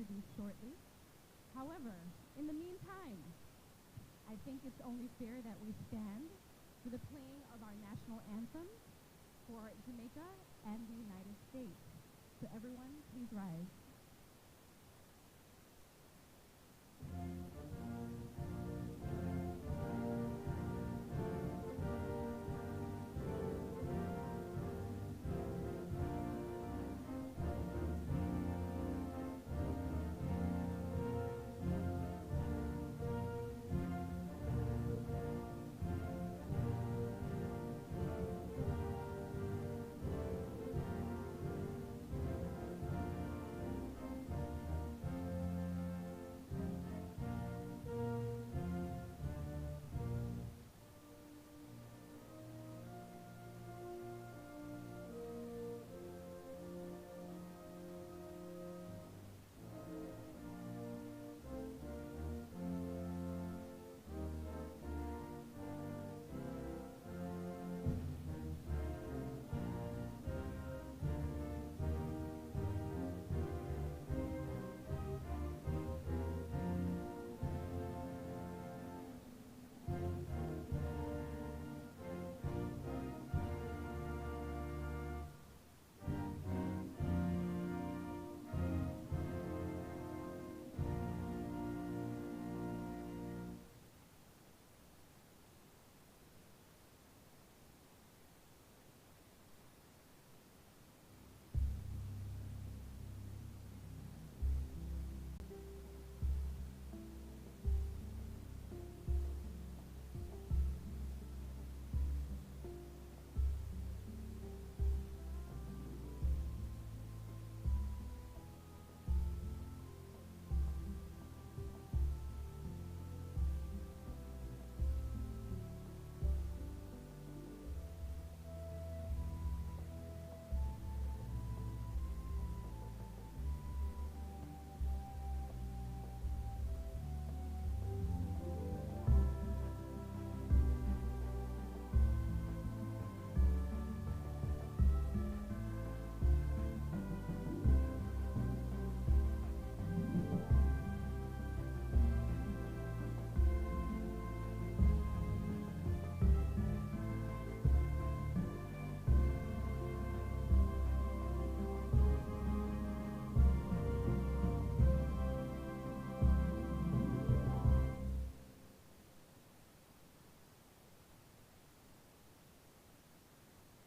introduce shortly. However, in the meantime, I think it's only fair that we stand for the playing of our national anthem for Jamaica and the United States. So everyone, please rise.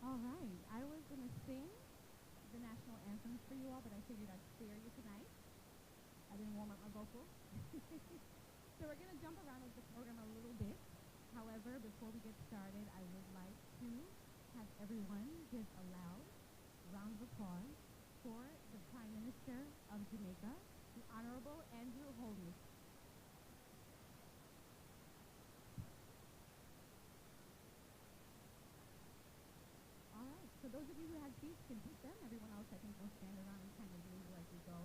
All right, I was going to sing the national anthems for you all, but I figured I'd spare you tonight. I didn't warm up my vocals. So we're going to jump around with the program a little bit. However, before we get started, I would like to have everyone give a loud round of applause for the Prime Minister of Jamaica, the Honorable Andrew Holness. All right, so those of you who had seats can take them. Everyone else, I think, will stand around and kind of mingle as we go.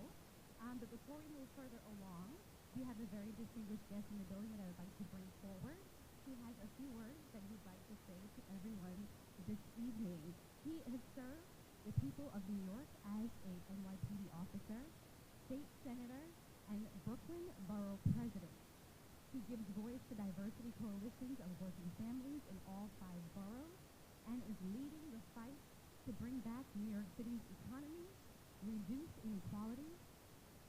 But before we move further along, we have a very distinguished guest in the building that I would like to bring forward. He has a few words that he'd like to say to everyone this evening. He has served the people of New York as a NYPD officer, state senator, and Brooklyn Borough president. He gives voice to diversity coalitions of working families in all 5 boroughs and is leading the fight to bring back New York City's economy, reduce inequality,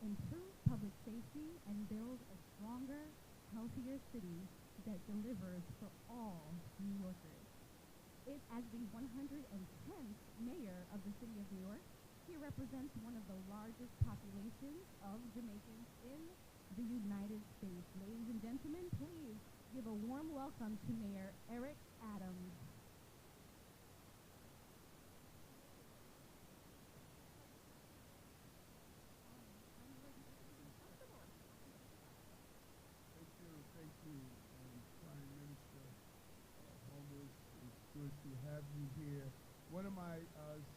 improve public safety, and build a stronger, healthier city that delivers for all New Yorkers. As the 110th mayor of the city of New York, he represents one of the largest populations of Jamaicans in the United States. Ladies and gentlemen, please give a warm welcome to Mayor Eric Adams. Thank you, Prime Minister Holness. It's good to have you here. One of my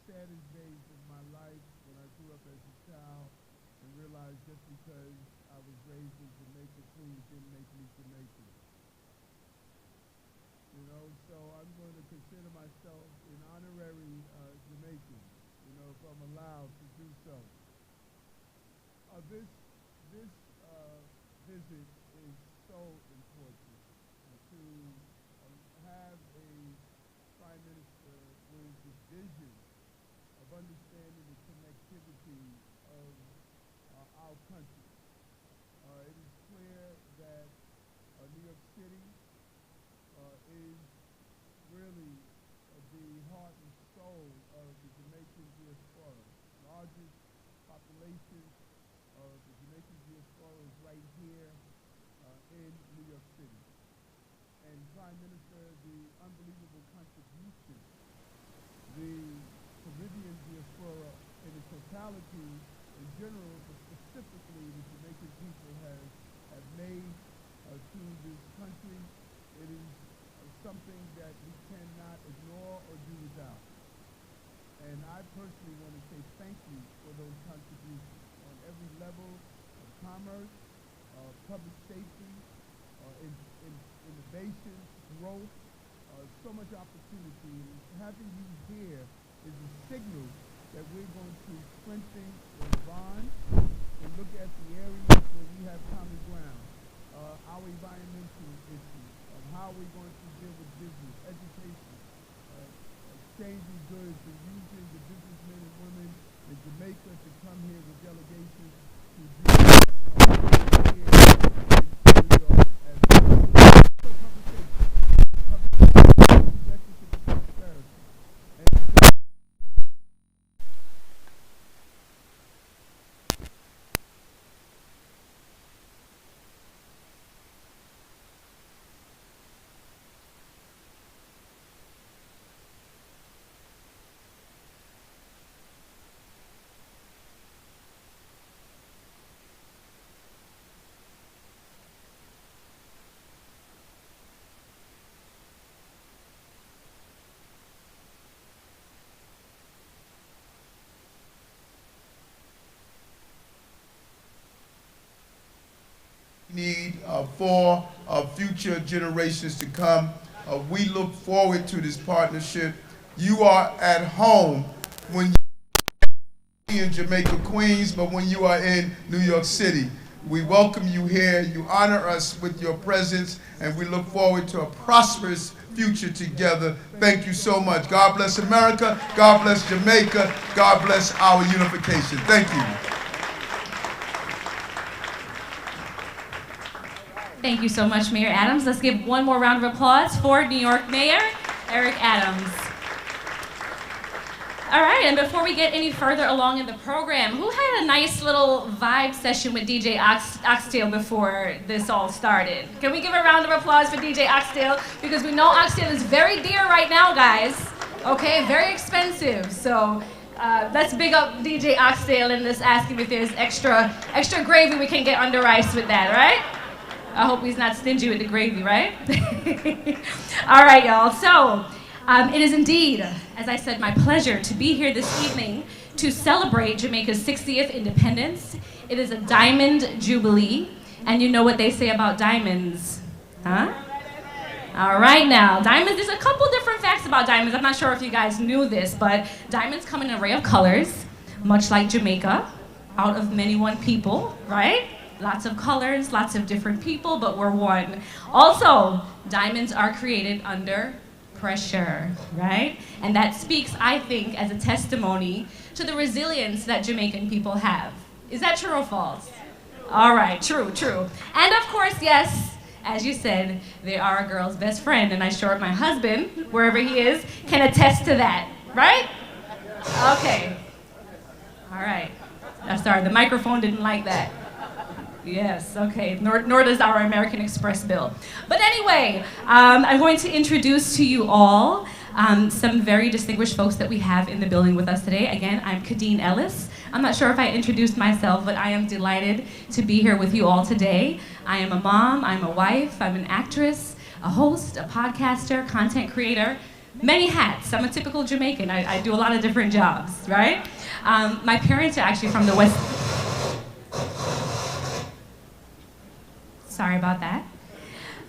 saddest days of my life when I grew up as a child and realized just because I was raised in Jamaica Queens didn't make me Jamaican. You know, so I'm going to consider myself an honorary Jamaican, you know, if I'm allowed to do so. This this visit is so important to have a prime minister with the vision of understanding the connectivity of our country. It is clear that New York City is really the heart and soul of the Jamaican diaspora. Largest population of the Jamaican diaspora is right here in New York City. And Prime Minister, the unbelievable contribution the Caribbean diaspora in its totality in general, but specifically the Jamaican people have made to this country, it is something that we cannot ignore or do without. And I personally want to say thank you for those contributions on every level of commerce, public safety, innovation, growth, so much opportunity. And having you here is a signal that we're going to strengthen the bond and look at the areas where we have common ground, our environmental issues, how we're going to deal with business, education, exchanging goods, and using the businessmen and women in Jamaica to come here with delegations to do here in New York as well. So conversation, executive prosperity. Need for future generations to come. We look forward to this partnership. You are at home when you're in Jamaica, Queens, but when you are in New York City. We welcome you here. You honor us with your presence, and we look forward to a prosperous future together. Thank you so much. God bless America. God bless Jamaica. God bless our unification. Thank you. Thank you so much, Mayor Adams. Let's give one more round of applause for New York Mayor Eric Adams. All right, and before we get any further along in the program, who had a nice little vibe session with DJ Oxtail before this all started? Can we give a round of applause for DJ Oxtail? Because we know Oxtail is very dear right now, guys. Okay, very expensive. So let's big up DJ Oxtail and let's ask him if there's extra gravy we can get on the rice with that, right? I hope he's not stingy with the gravy, right? All right, y'all. So it is indeed, as I said, my pleasure to be here this evening to celebrate Jamaica's 60th independence. It is a diamond jubilee, and you know what they say about diamonds, huh? All right, now, diamonds, there's a couple different facts about diamonds. I'm not sure if you guys knew this, but diamonds come in an array of colors, much like Jamaica, out of many one people, right? Lots of colors, lots of different people, but we're one. Also, diamonds are created under pressure, right? And that speaks, I think, as a testimony to the resilience that Jamaican people have. Is that true or false? All right, true. And of course, yes, as you said, they are a girl's best friend, and I'm sure my husband, wherever he is, can attest to that, right? Okay. All right. I'm sorry, the microphone didn't like that. Yes, okay, nor does our American Express bill. But anyway, I'm going to introduce to you all some very distinguished folks that we have in the building with us today. Again, I'm Kadeen Ellis. I'm not sure if I introduced myself, but I am delighted to be here with you all today. I am a mom, I'm a wife, I'm an actress, a host, a podcaster, content creator, many hats. I'm a typical Jamaican. I do a lot of different jobs, right? My parents are actually from the West... Sorry about that.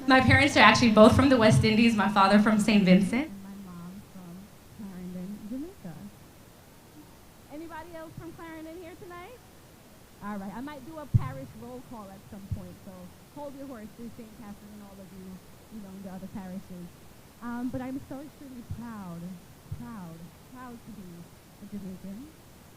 My parents are actually both from the West Indies. My father from St. Vincent. And my mom from Clarendon, Jamaica. Anybody else from Clarendon here tonight? All right, I might do a parish roll call at some point, so hold your horses, St. Catherine and all of you, in the other parishes. But I'm so extremely proud to be a Jamaican.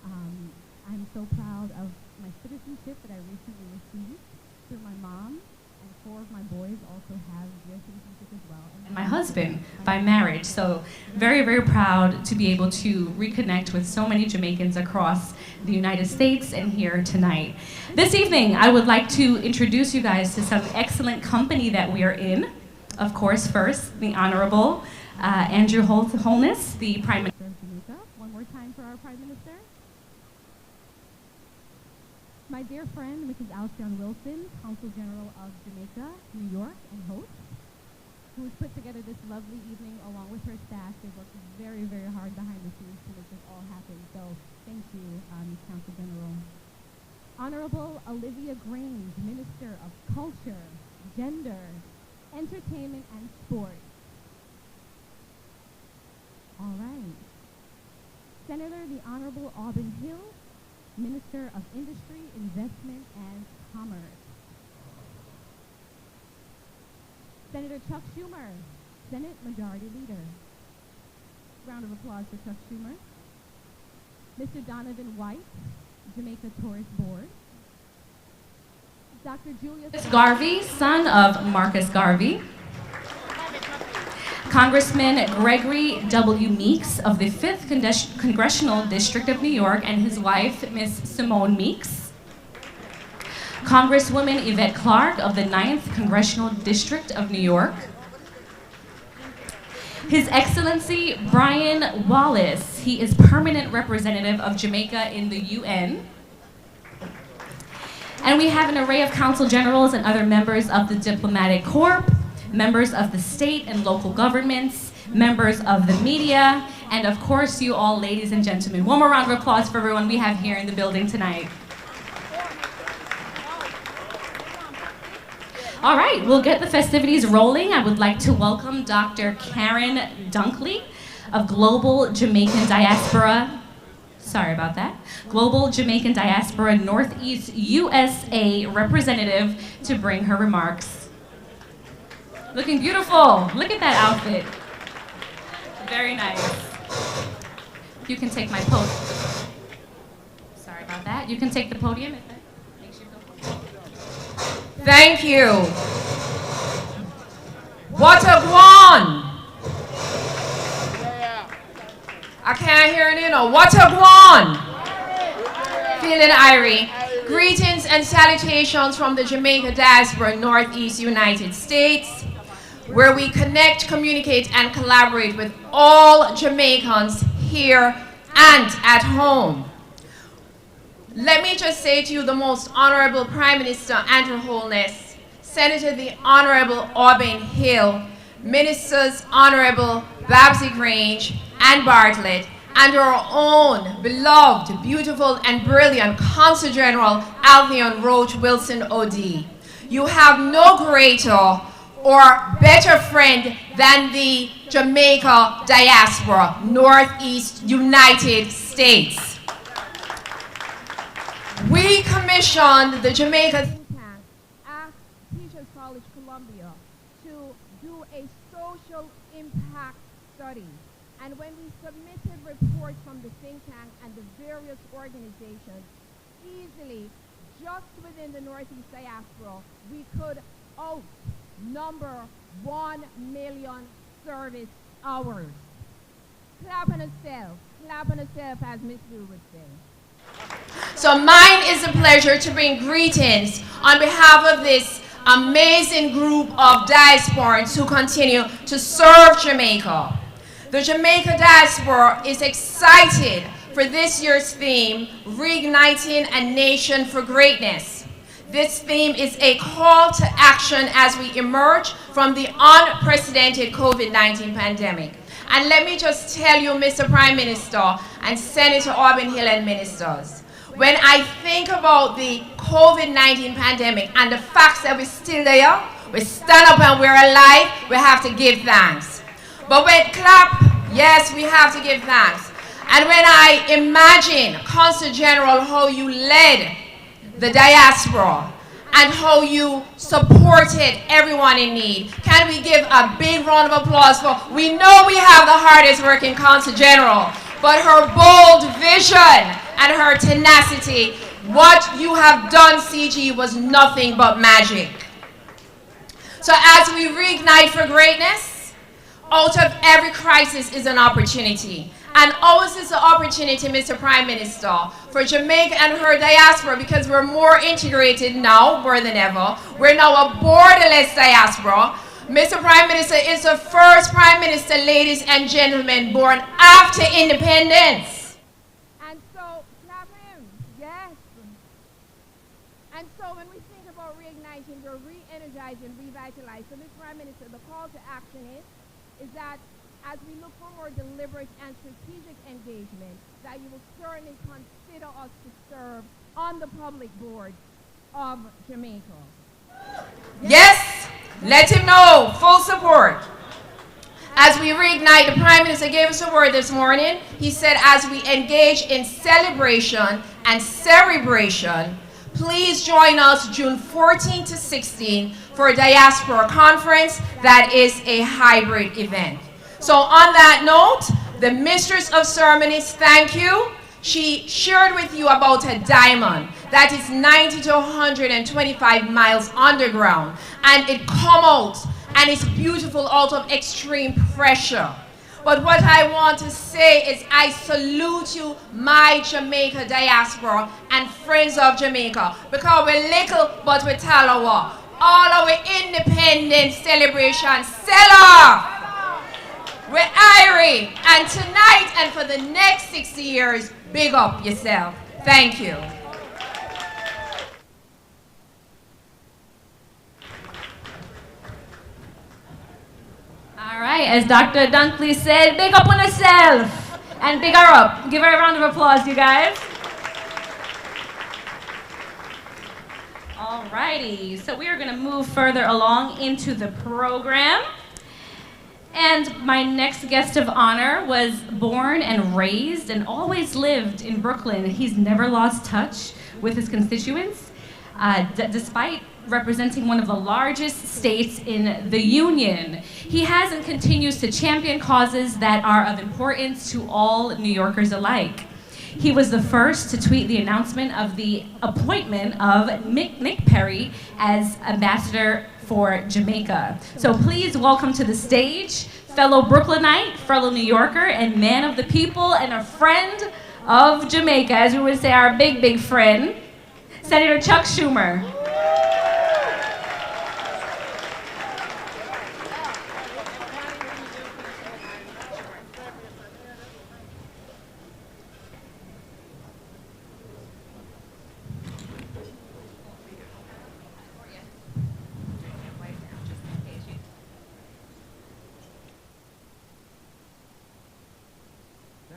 I'm so proud of my citizenship that I recently received through my mom, and 4 of my boys also have their citizenship as well. And my husband by marriage. So very, very proud to be able to reconnect with so many Jamaicans across the United States and here tonight. This evening, I would like to introduce you guys to some excellent company that we are in. Of course, first, the Honorable Minister Holness, the Prime Minister of Jamaica. One more time for our Prime Minister. My dear friend, Mrs. Alston Wilson, Consul General of Jamaica, New York, and host, who has put together this lovely evening along with her staff. They've worked very, very hard behind the scenes to make this all happen. So thank you, Ms. Consul General. Honorable Olivia Grange, Minister of Culture, Gender, Entertainment, and Sport. All right. Senator, the Honorable Auburn Hill, Minister of Industry, Investment, and Commerce. Senator Chuck Schumer, Senate Majority Leader. Round of applause for Chuck Schumer. Mr. Donovan White, Jamaica Tourist Board. Dr. Julius Garvey, son of Marcus Garvey. Congressman Gregory W. Meeks of the 5th Congressional District of New York and his wife, Miss Simone Meeks. Congresswoman Yvette Clarke of the 9th Congressional District of New York. His Excellency Brian Wallace, he is permanent representative of Jamaica in the UN. And we have an array of consul generals and other members of the diplomatic corps, members of the state and local governments, members of the media, and of course you all, ladies and gentlemen. One more round of applause for everyone we have here in the building tonight. All right, we'll get the festivities rolling. I would like to welcome Dr. Karen Dunkley of Global Jamaican Diaspora. Sorry about that. Global Jamaican Diaspora Northeast USA representative to bring her remarks. Looking beautiful. Look at that outfit. Very nice. You can take my podium. Sorry about that. You can take the podium if that makes you feel comfortable. Thank you. What a guan. I can't hear it, What a guan. Feeling irie. Greetings and salutations from the Jamaica Diaspora Northeast United States, where we connect, communicate, and collaborate with all Jamaicans here and at home. Let me just say to you, the Most Honorable Prime Minister Andrew Holness, Senator the Honorable Auburn Hill, Ministers Honorable Babsy Grange and Bartlett, and our own beloved, beautiful, and brilliant Consul General Albion Roach Wilson OD. You have no greater or better friend than the Jamaica Diaspora, Northeast United States. We commissioned the Jamaica think tank at Teachers College Columbia to do a social impact study. And when we submitted reports from the think tank and the various organizations, easily, just within the Northeast Diaspora, we could outnumber 1 million service hours. Clap on yourself, as Miss Lou would say. So mine is a pleasure to bring greetings on behalf of this amazing group of diasporans who continue to serve Jamaica. The Jamaica Diaspora is excited for this year's theme, Reigniting a Nation for Greatness. This theme is a call to action as we emerge from the unprecedented COVID-19 pandemic. And let me just tell you, Mr. Prime Minister and Senator Auburn Hill and ministers, when I think about the COVID-19 pandemic and the facts that we're still there, we stand up and we're alive, we have to give thanks. But when yes, we have to give thanks. And when I imagine, Consul General, how you led the diaspora, and how you supported everyone in need. Can we give a big round of applause for, we know we have the hardest working Consul General, but her bold vision and her tenacity, what you have done, CG, was nothing but magic. So as we reignite for greatness, out of every crisis is an opportunity. And ours is the opportunity, Mr. Prime Minister, for Jamaica and her diaspora, because we're more integrated now, more than ever. We're now a borderless diaspora. Mr. Prime Minister is the first Prime Minister, ladies and gentlemen, born after independence. And so, clap him, yes. And so when we think about reigniting, or re-energizing, revitalizing, so Mr. Prime Minister, the call to action is that as we look for more deliberate and strategic engagement, that you will certainly consider us to serve on the public board of Jamaica. Yes, let him know, full support. As we reignite, the Prime Minister gave us a word this morning. He said, as we engage in celebration and cerebration, please join us June 14 to 16 for a Diaspora conference that is a hybrid event. So on that note, the Mistress of Ceremonies, thank you. She shared with you about a diamond that is 90 to 125 miles underground, and it come out and it's beautiful out of extreme pressure. But what I want to say is I salute you, my Jamaica diaspora and friends of Jamaica, because we're little but we're Talawa. All our independence celebration, sell we're Irie, and tonight and for the next 60 years, big up yourself. Thank you. All right, as Dr. Dunkley said, big up on herself and big her up. Give her a round of applause, you guys. All righty, so we are going to move further along into the program. And my next guest of honor was born and raised and always lived in Brooklyn. He's never lost touch with his constituents, despite representing one of the largest states in the Union. He has and continues to champion causes that are of importance to all New Yorkers alike. He was the first to tweet the announcement of the appointment of Nick Perry as ambassador for Jamaica. So please welcome to the stage fellow Brooklynite, fellow New Yorker, and man of the people, and a friend of Jamaica, as we would say, our big, big friend, Senator Chuck Schumer.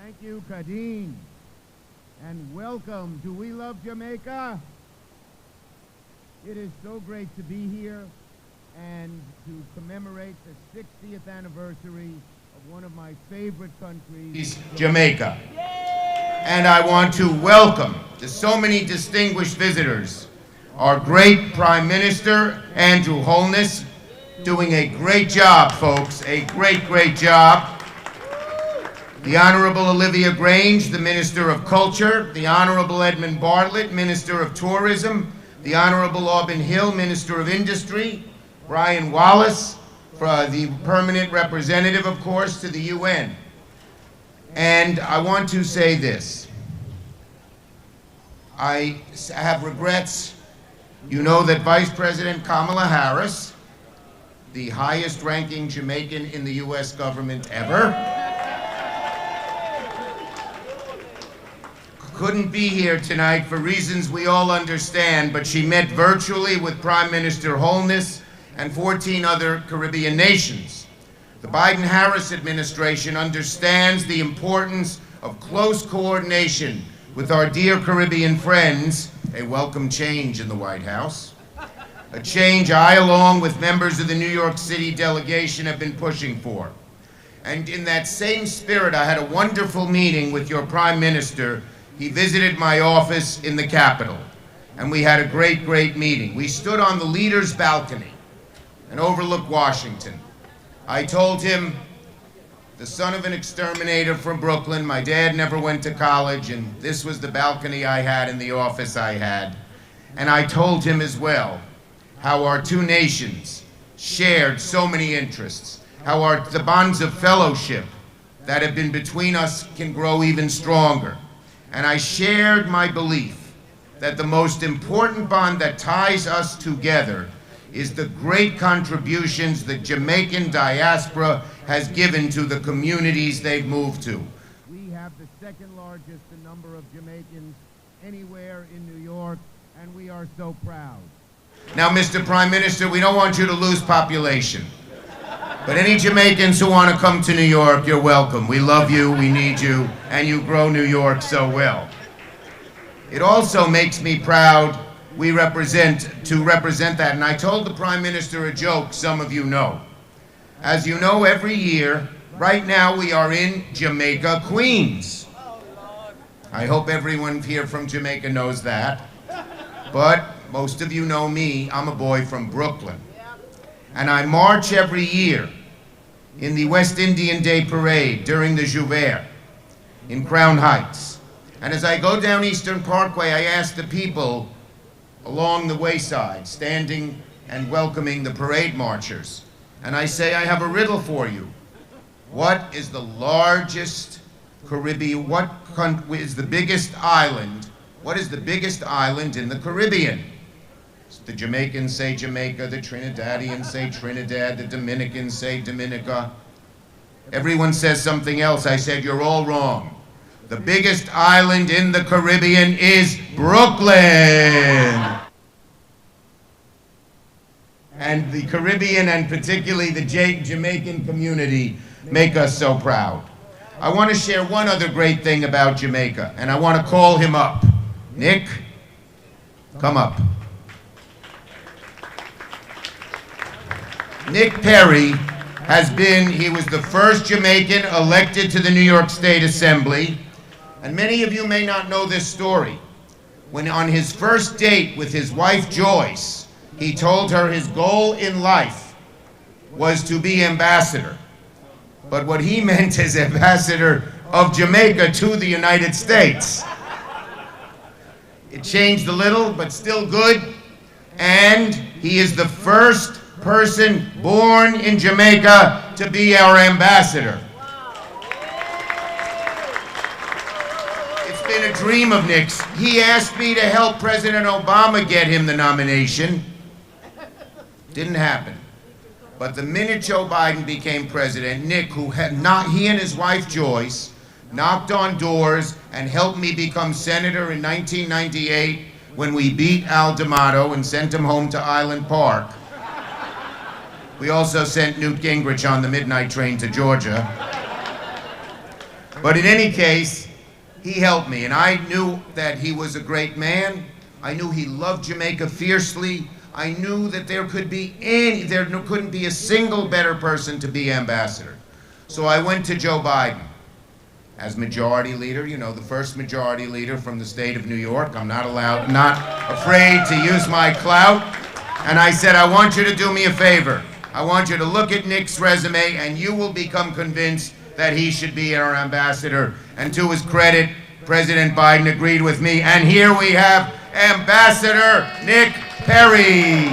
Thank you, Kadeen, and welcome to We Love Jamaica. It is so great to be here and to commemorate the 60th anniversary of one of my favorite countries, Jamaica. And I want to welcome to so many distinguished visitors, our great Prime Minister, Andrew Holness, doing a great job, folks, a great, great job. The Honorable Olivia Grange, the Minister of Culture, the Honorable Edmund Bartlett, Minister of Tourism, the Honorable Auburn Hill, Minister of Industry, Brian Wallace, the permanent representative, of course, to the UN. And I want to say this. I have regrets. You know that Vice President Kamala Harris, the highest ranking Jamaican in the US government ever, couldn't be here tonight for reasons we all understand, but she met virtually with Prime Minister Holness and 14 other Caribbean nations. The Biden-Harris administration understands the importance of close coordination with our dear Caribbean friends, a welcome change in the White House, a change I, along with members of the New York City delegation, have been pushing for. And in that same spirit, I had a wonderful meeting with your Prime Minister. He visited my office in the Capitol. and we had a great, great meeting. We stood on the leader's balcony and overlooked Washington. I told him, the son of an exterminator from Brooklyn, my dad never went to college, and this was the balcony I had in the office I had. And I told him as well how our two nations shared so many interests, how the bonds of fellowship that have been between us can grow even stronger. And I shared my belief that the most important bond that ties us together is the great contributions the Jamaican diaspora has given to the communities they've moved to. We have the second largest number of Jamaicans anywhere in New York, and we are so proud. Now, Mr. Prime Minister, we don't want you to lose population. But any Jamaicans who want to come to New York, you're welcome. We love you, we need you, and you grow New York so well. It also makes me proud to represent that. And I told the Prime Minister a joke some of you know. As you know, every year, right now we are in Jamaica, Queens. I hope everyone here from Jamaica knows that. But most of you know me, I'm a boy from Brooklyn. And I march every year in the West Indian Day Parade during the Joubert in Crown Heights. And as I go down Eastern Parkway, I ask the people along the wayside, standing and welcoming the parade marchers. And I say, I have a riddle for you. What is the largest Caribbean, what is the biggest island? What is the biggest island in the Caribbean? The Jamaicans say Jamaica, the Trinidadians say Trinidad, the Dominicans say Dominica. Everyone says something else. I said, you're all wrong. The biggest island in the Caribbean is Brooklyn. And the Caribbean, and particularly the Jamaican community, make us so proud. I want to share one other great thing about Jamaica, and I want to call him up. Nick, come up. Nick Perry he was the first Jamaican elected to the New York State Assembly. And many of you may not know this story. When on his first date with his wife Joyce, he told her his goal in life was to be ambassador. But what he meant is ambassador of Jamaica to the United States. It changed a little, but still good. And he is the first person born in Jamaica to be our ambassador. It's been a dream of Nick's. He asked me to help President Obama get him the nomination. Didn't happen. But the minute Joe Biden became president, Nick, he and his wife Joyce knocked on doors and helped me become senator in 1998 when we beat Al D'Amato and sent him home to Island Park. We also sent Newt Gingrich on the midnight train to Georgia. But in any case, he helped me, and I knew that he was a great man. I knew he loved Jamaica fiercely. I knew that there couldn't be a single better person to be ambassador. So I went to Joe Biden as majority leader, the first majority leader from the state of New York. I'm not afraid to use my clout. And I said, I want you to do me a favor. I want you to look at Nick's resume and you will become convinced that he should be our ambassador. And to his credit, President Biden agreed with me. And here we have Ambassador Nick Perry.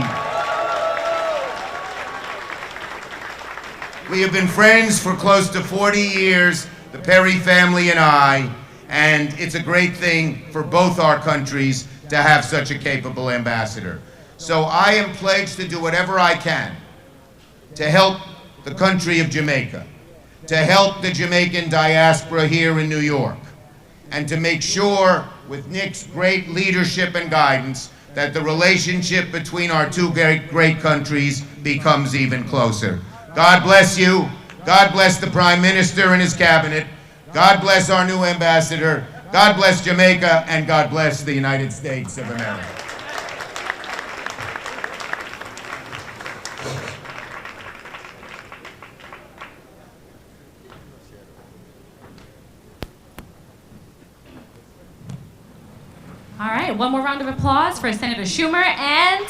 We have been friends for close to 40 years, the Perry family and I, and it's a great thing for both our countries to have such a capable ambassador. So I am pledged to do whatever I can to help the country of Jamaica, to help the Jamaican diaspora here in New York, and to make sure, with Nick's great leadership and guidance, that the relationship between our two great countries becomes even closer. God bless you. God bless the Prime Minister and his cabinet. God bless our new ambassador. God bless Jamaica, and God bless the United States of America. All right. one more round of applause for Senator Schumer and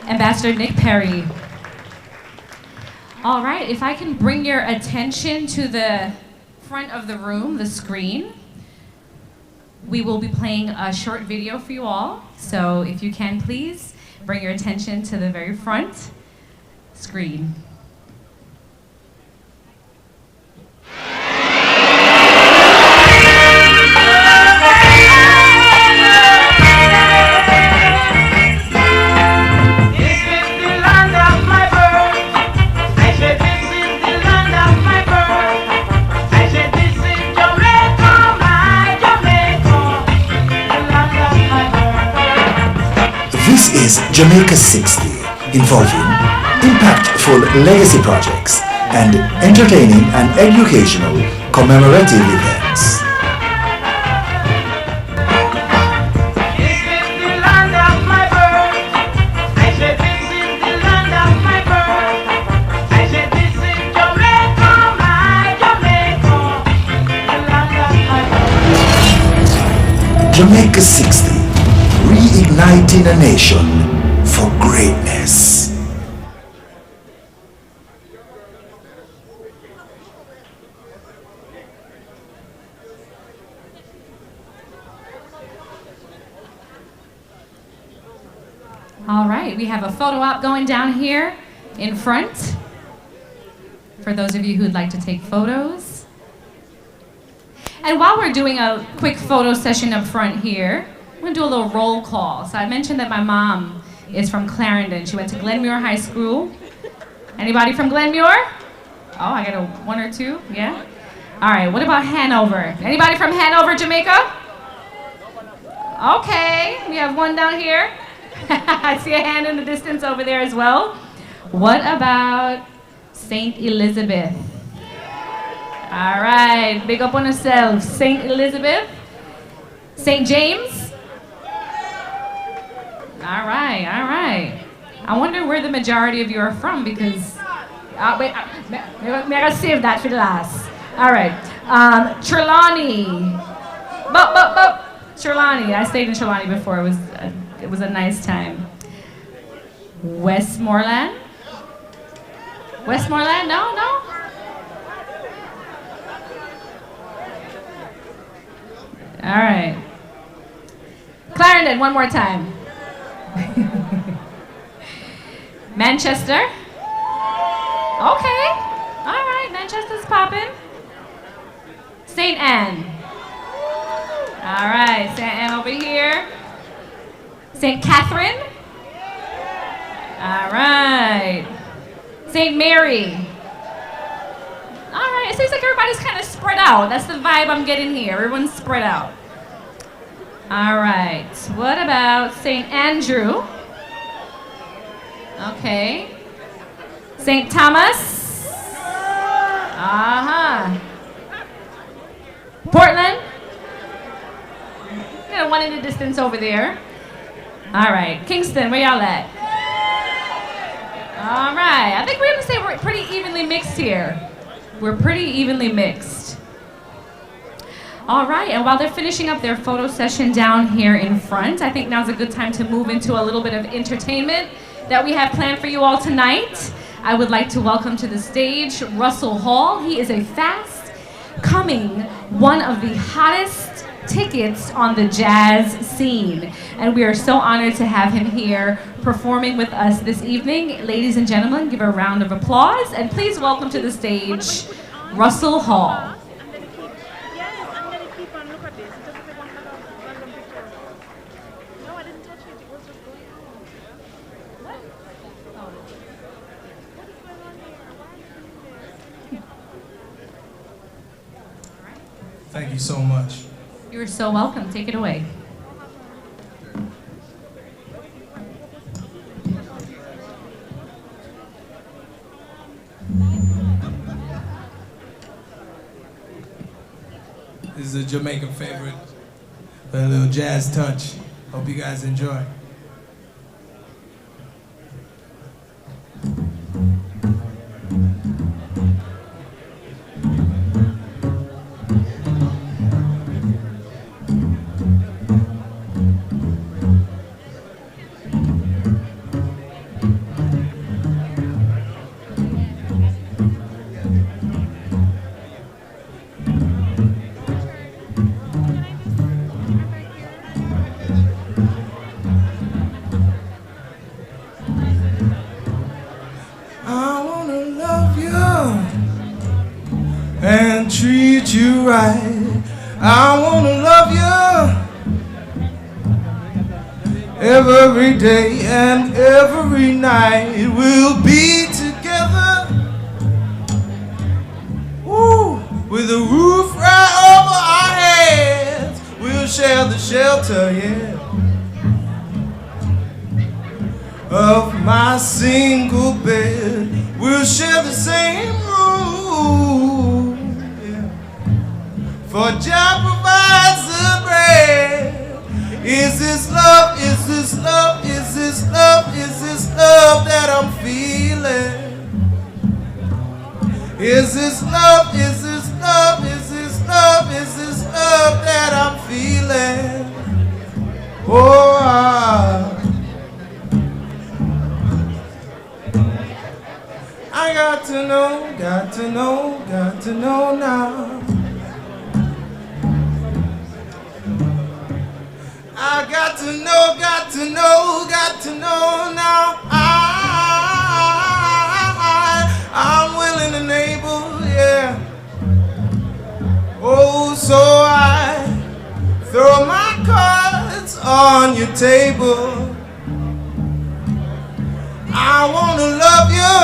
Ambassador Nick Perry. All right, if I can bring your attention to the front of the room, the screen, we will be playing a short video for you all. So if you can, please bring your attention to the very front screen. This is Jamaica 60, involving impactful legacy projects and entertaining and educational commemorative events. Jamaica 60, reigniting a nation for greatness. All right, we have a photo op going down here in front for those of you who'd like to take photos. And while we're doing a quick photo session up front here, I'm gonna do a little roll call. So I mentioned that my mom is from Clarendon. She went to Glenmuir High School. Anybody from Glenmuir? Oh, I got a one or two, yeah? All right, what about Hanover? Anybody from Hanover, Jamaica? Okay, we have one down here. I see a hand in the distance over there as well. What about St. Elizabeth? All right, big up on yourselves. St. Elizabeth. St. James? All right, all right. I wonder where the majority of you are from because, wait, I gotta save that for the last. All right, Trelawney. Trelawney, I stayed in Trelawney before. It was a nice time. Westmoreland? Westmoreland? No, no? All right. Clarendon, one more time. Manchester? Okay. All right, Manchester's popping. St. Anne. All right, St. Anne over here. St. Catherine. All right. St. Mary. All right, it seems like everybody's kind of spread out. That's the vibe I'm getting here. Everyone's spread out. All right, what about St. Andrew? Okay. St. Thomas? Uh-huh. Portland? Got one in the distance over there. All right, Kingston, where y'all at? All right, I think we're gonna say we're pretty evenly mixed here. We're pretty evenly mixed. All right, and while they're finishing up their photo session down here in front, I think now's a good time to move into a little bit of entertainment that we have planned for you all tonight. I would like to welcome to the stage Russell Hall. He is a fast-coming, one of the hottest tickets on the jazz scene. And we are so honored to have him here performing with us this evening. Ladies and gentlemen, give a round of applause and please welcome to the stage Russell Hall. Thank you so much. You're so welcome. Take it away. This is a Jamaican favorite, with a little jazz touch. Hope you guys enjoy. and treat you right. I wanna love you every day and every night. We'll be together, woo, with a roof right over our heads. We'll share the shelter, yeah, of my single bed. We'll share the same room, yeah. For Jah provides the bread. Is this love, is this love, is this love, is this love that I'm feeling? Is this love, is this love, is this love, is this love that I'm feeling? Oh, I got to know, got to know, got to know now. I got to know, got to know, got to know now. I'm willing and able, yeah. Oh, so I throw my cards on your table. I wanna love you,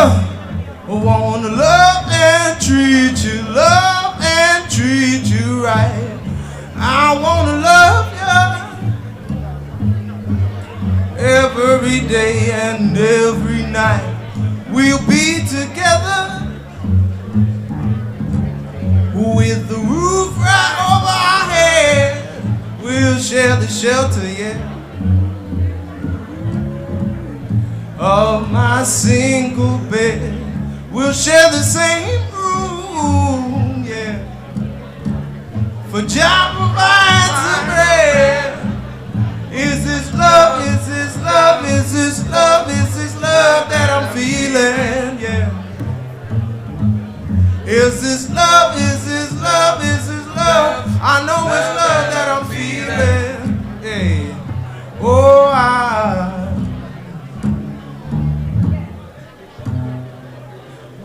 I wanna love and treat you right. I wanna love you every day and every night. We'll be together with the roof right over our head. We'll share the shelter, yeah, of my single bed. We'll share the same room, yeah. For Jah provides the bread. Is this love, is this love, is this love, is this love that I'm feeling, yeah. Is this love, is this love, is this love? I know it's love that I'm feeling, yeah. Oh, I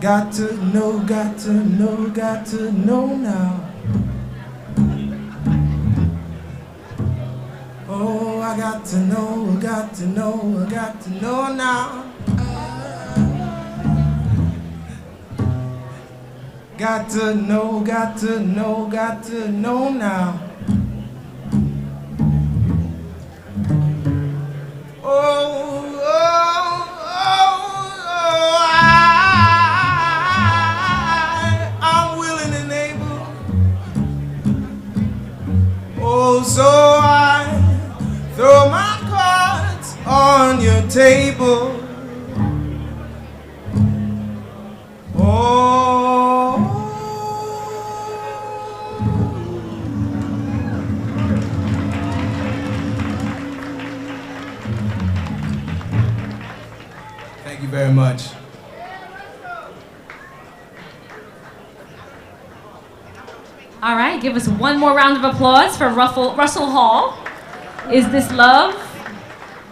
got to know, got to know, got to know now. Oh, I got to know, got to know, got to know now. Got to know, got to know, got to know now. Oh, I'm willing and able. Oh, so I throw my cards on your table. Oh. Thank you very much. All right, give us one more round of applause for Russell Hall. Is This Love?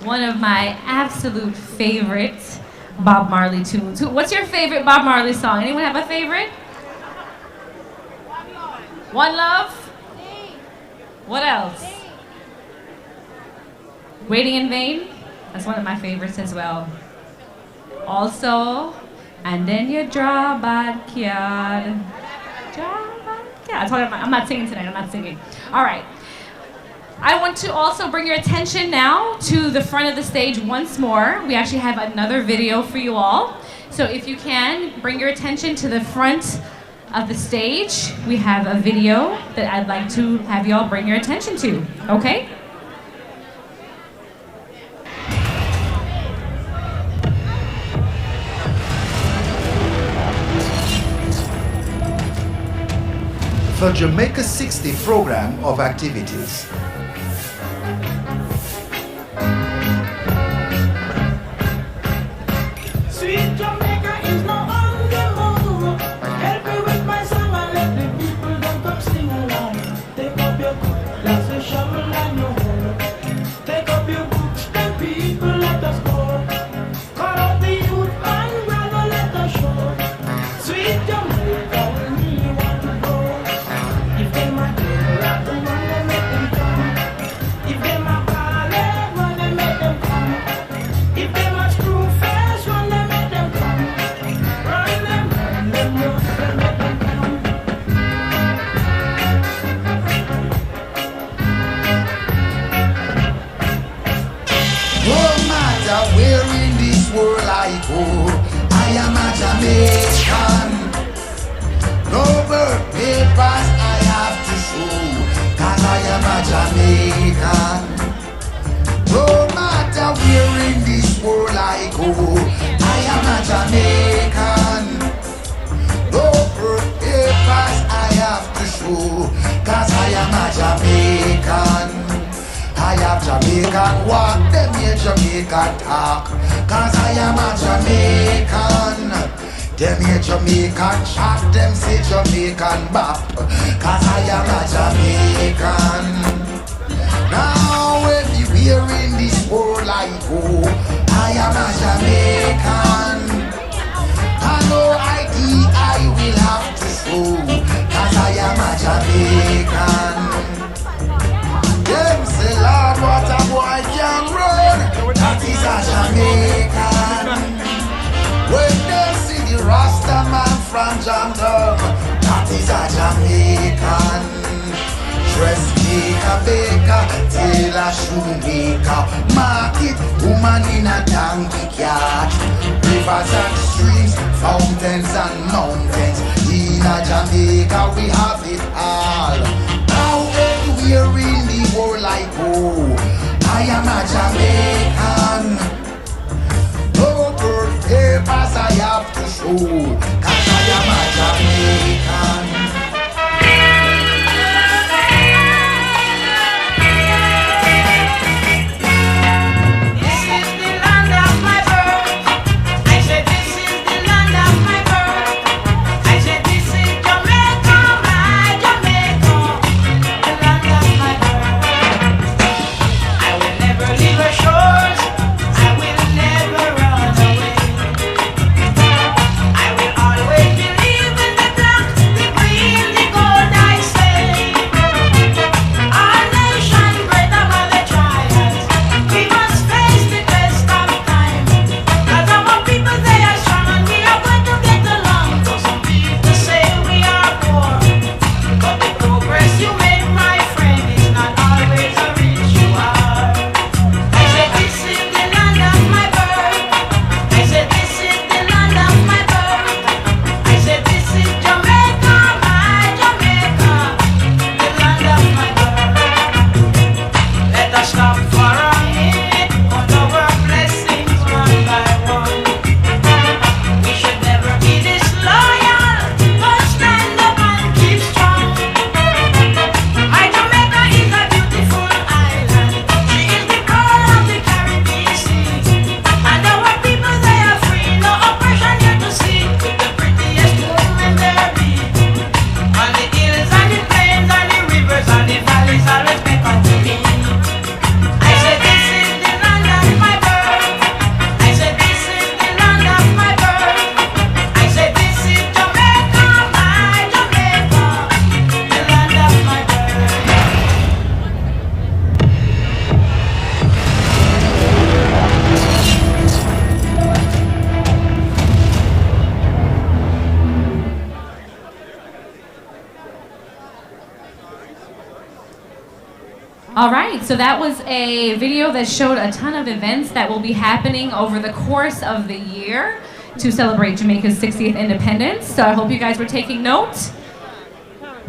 One of my absolute favorite Bob Marley tunes. What's your favorite Bob Marley song? Anyone have a favorite? One Love? What else? Waiting in Vain? That's one of my favorites as well. Also, and then you draw backyard. I'm not singing tonight, I'm not singing. All right. I want to also bring your attention now to the front of the stage once more. We actually have another video for you all. So if you can, bring your attention to the front of the stage. We have a video that I'd like to have you all bring your attention to, okay? The Jamaica 60 program of activities. Sweet Jamaica is now on the move. Help me with my song and let the people don't come sing along. Take up your glass, a shovel and your hoe. Take up your books, the people let us go. Cut out the youth and rather let us show. Sweet Jamaica, we want to go. I am a Jamaican. No birth papers I have to show, cause I am a Jamaican. I have Jamaican walk, them here Jamaican talk, cause I am a Jamaican. Them here Jamaican chat, them say Jamaican bop, cause I am a Jamaican. Now everywhere in this world I go, I am a Jamaican. I know ID I will have to show, cause I am a Jamaican. Them say Lord what a boy can run, that is a Jamaican. When they see the Rasta man from Jamaica, that is a Jamaican. Dressmaker, baker, tailor, shoemaker, market, woman in a donkey cart. Rivers and streams, fountains and mountains. In a Jamaica we have it all. Now everywhere in the world I go, I am a Jamaican. No birth papers I have to show, cause I am a Jamaican. All right, so that was a video that showed a ton of events that will be happening over the course of the year to celebrate Jamaica's 60th independence. So I hope you guys were taking note.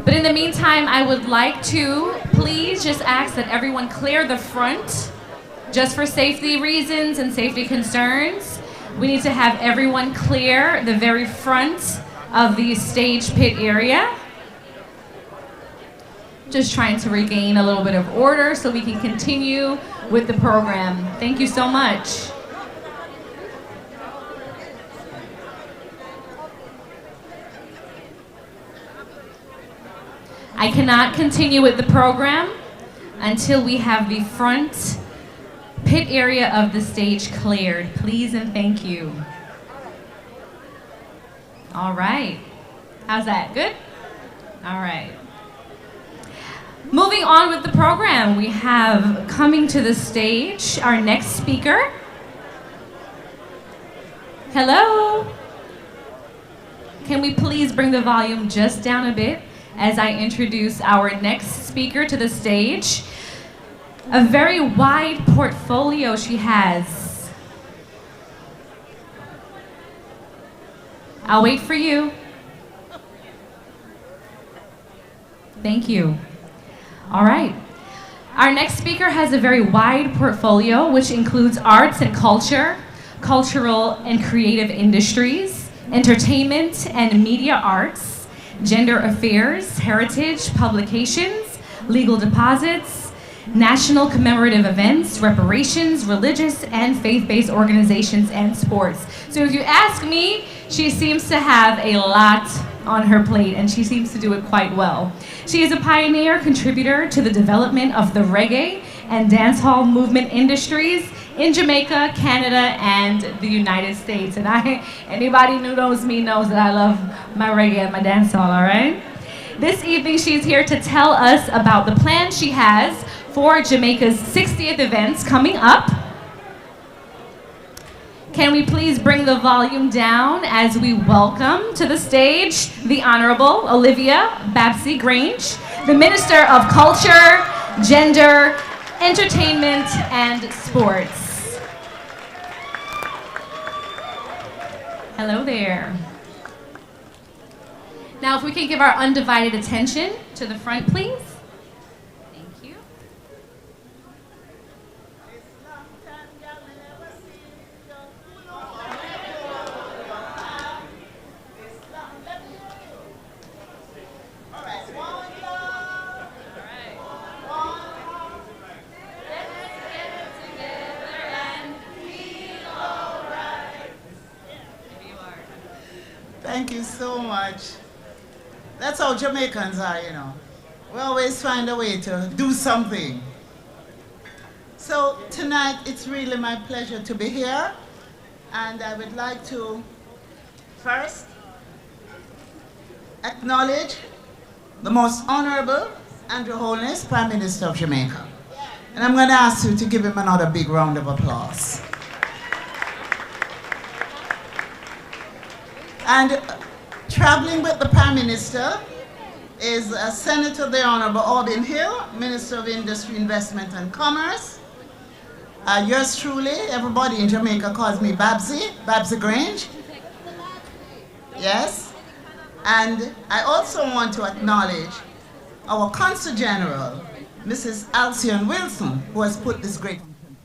But in the meantime, I would like to please just ask that everyone clear the front, just for safety reasons and safety concerns. We need to have everyone clear the very front of the stage pit area. Just trying to regain a little bit of order so we can continue with the program. Thank you so much. I cannot continue with the program until we have the front pit area of the stage cleared. Please and thank you. All right. How's that? Good? All right. Moving on with the program, we have coming to the stage our next speaker. Hello. Can we please bring the volume just down a bit as I introduce our next speaker to the stage? A very wide portfolio she has. I'll wait for you. Thank you. All right. Our next speaker has a very wide portfolio, which includes arts and culture, cultural and creative industries, entertainment and media arts, gender affairs, heritage, publications, legal deposits, national commemorative events, reparations, religious and faith-based organizations, and sports. So if you ask me, she seems to have a lot on her plate, and she seems to do it quite well. She is a pioneer contributor to the development of the reggae and dancehall movement industries in Jamaica, Canada, and the United States. And anybody who knows me knows that I love my reggae and my dancehall, all right? This evening, she's here to tell us about the plan she has for Jamaica's 60th events coming up. Can we please bring the volume down as we welcome to the stage the Honorable Olivia Babsy Grange, the Minister of Culture, Gender, Entertainment, and Sports. Hello there. Now, if we can give our undivided attention to the front, please. Thank you. Thank you so much. That's how Jamaicans are, you know. We always find a way to do something. So tonight, it's really my pleasure to be here. And I would like to first acknowledge the most honorable Andrew Holness, Prime Minister of Jamaica. And I'm going to ask you to give him another big round of applause. And traveling with the Prime Minister is Senator the Honorable Aubin Hill, Minister of Industry, Investment and Commerce. Yours truly, everybody in Jamaica calls me Babsy Grange. Yes. And I also want to acknowledge our Consul General, Mrs. Alcyon Wilson, who has put this great function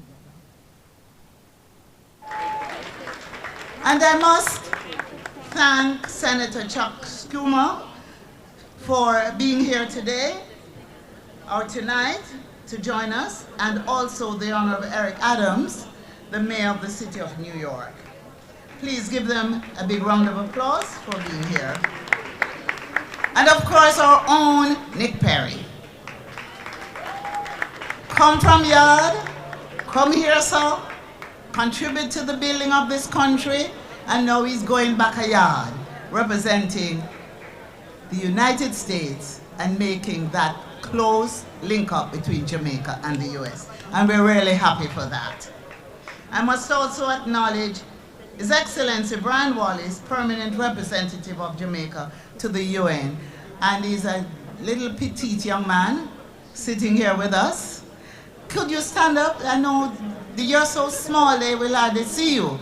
together. And I must thank Senator Chuck Schumer for being here today or tonight to join us, and also the Honorable Eric Adams, the Mayor of the City of New York. Please give them a big round of applause for being here. And of course, our own Nick Perry. Come from yard, come here, sir, contribute to the building of this country, and now he's going back a yard, representing the United States and making that close link-up between Jamaica and the US. And we're really happy for that. I must also acknowledge His Excellency Brian Wallace, Permanent Representative of Jamaica to the UN. And he's a little petite young man sitting here with us. Could you stand up? I know you're so small, they will hardly see you.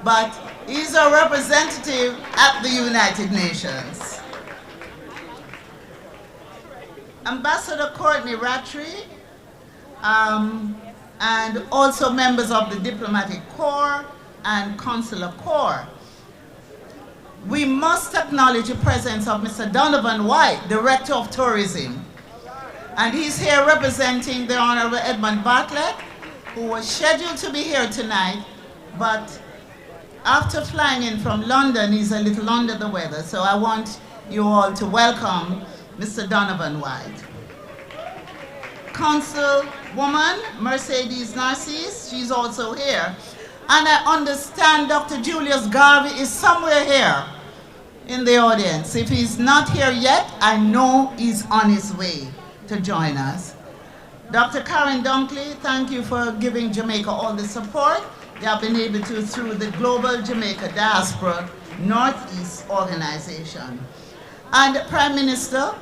But he's a representative at the United Nations. Ambassador Courtney Rattray, and also members of the Diplomatic Corps and Consular Corps. We must acknowledge the presence of Mr. Donovan White, Director of Tourism. And he's here representing the Honorable Edmund Bartlett, who was scheduled to be here tonight, but after flying in from London, he's a little under the weather. So I want you all to welcome Mr. Donovan White. Councilwoman Mercedes Narcisse, she's also here. And I understand Dr. Julius Garvey is somewhere here in the audience. If he's not here yet, I know he's on his way to join us. Dr. Karen Dunkley, thank you for giving Jamaica all the support you have been able to through the Global Jamaica Diaspora Northeast Organization. And Prime Minister,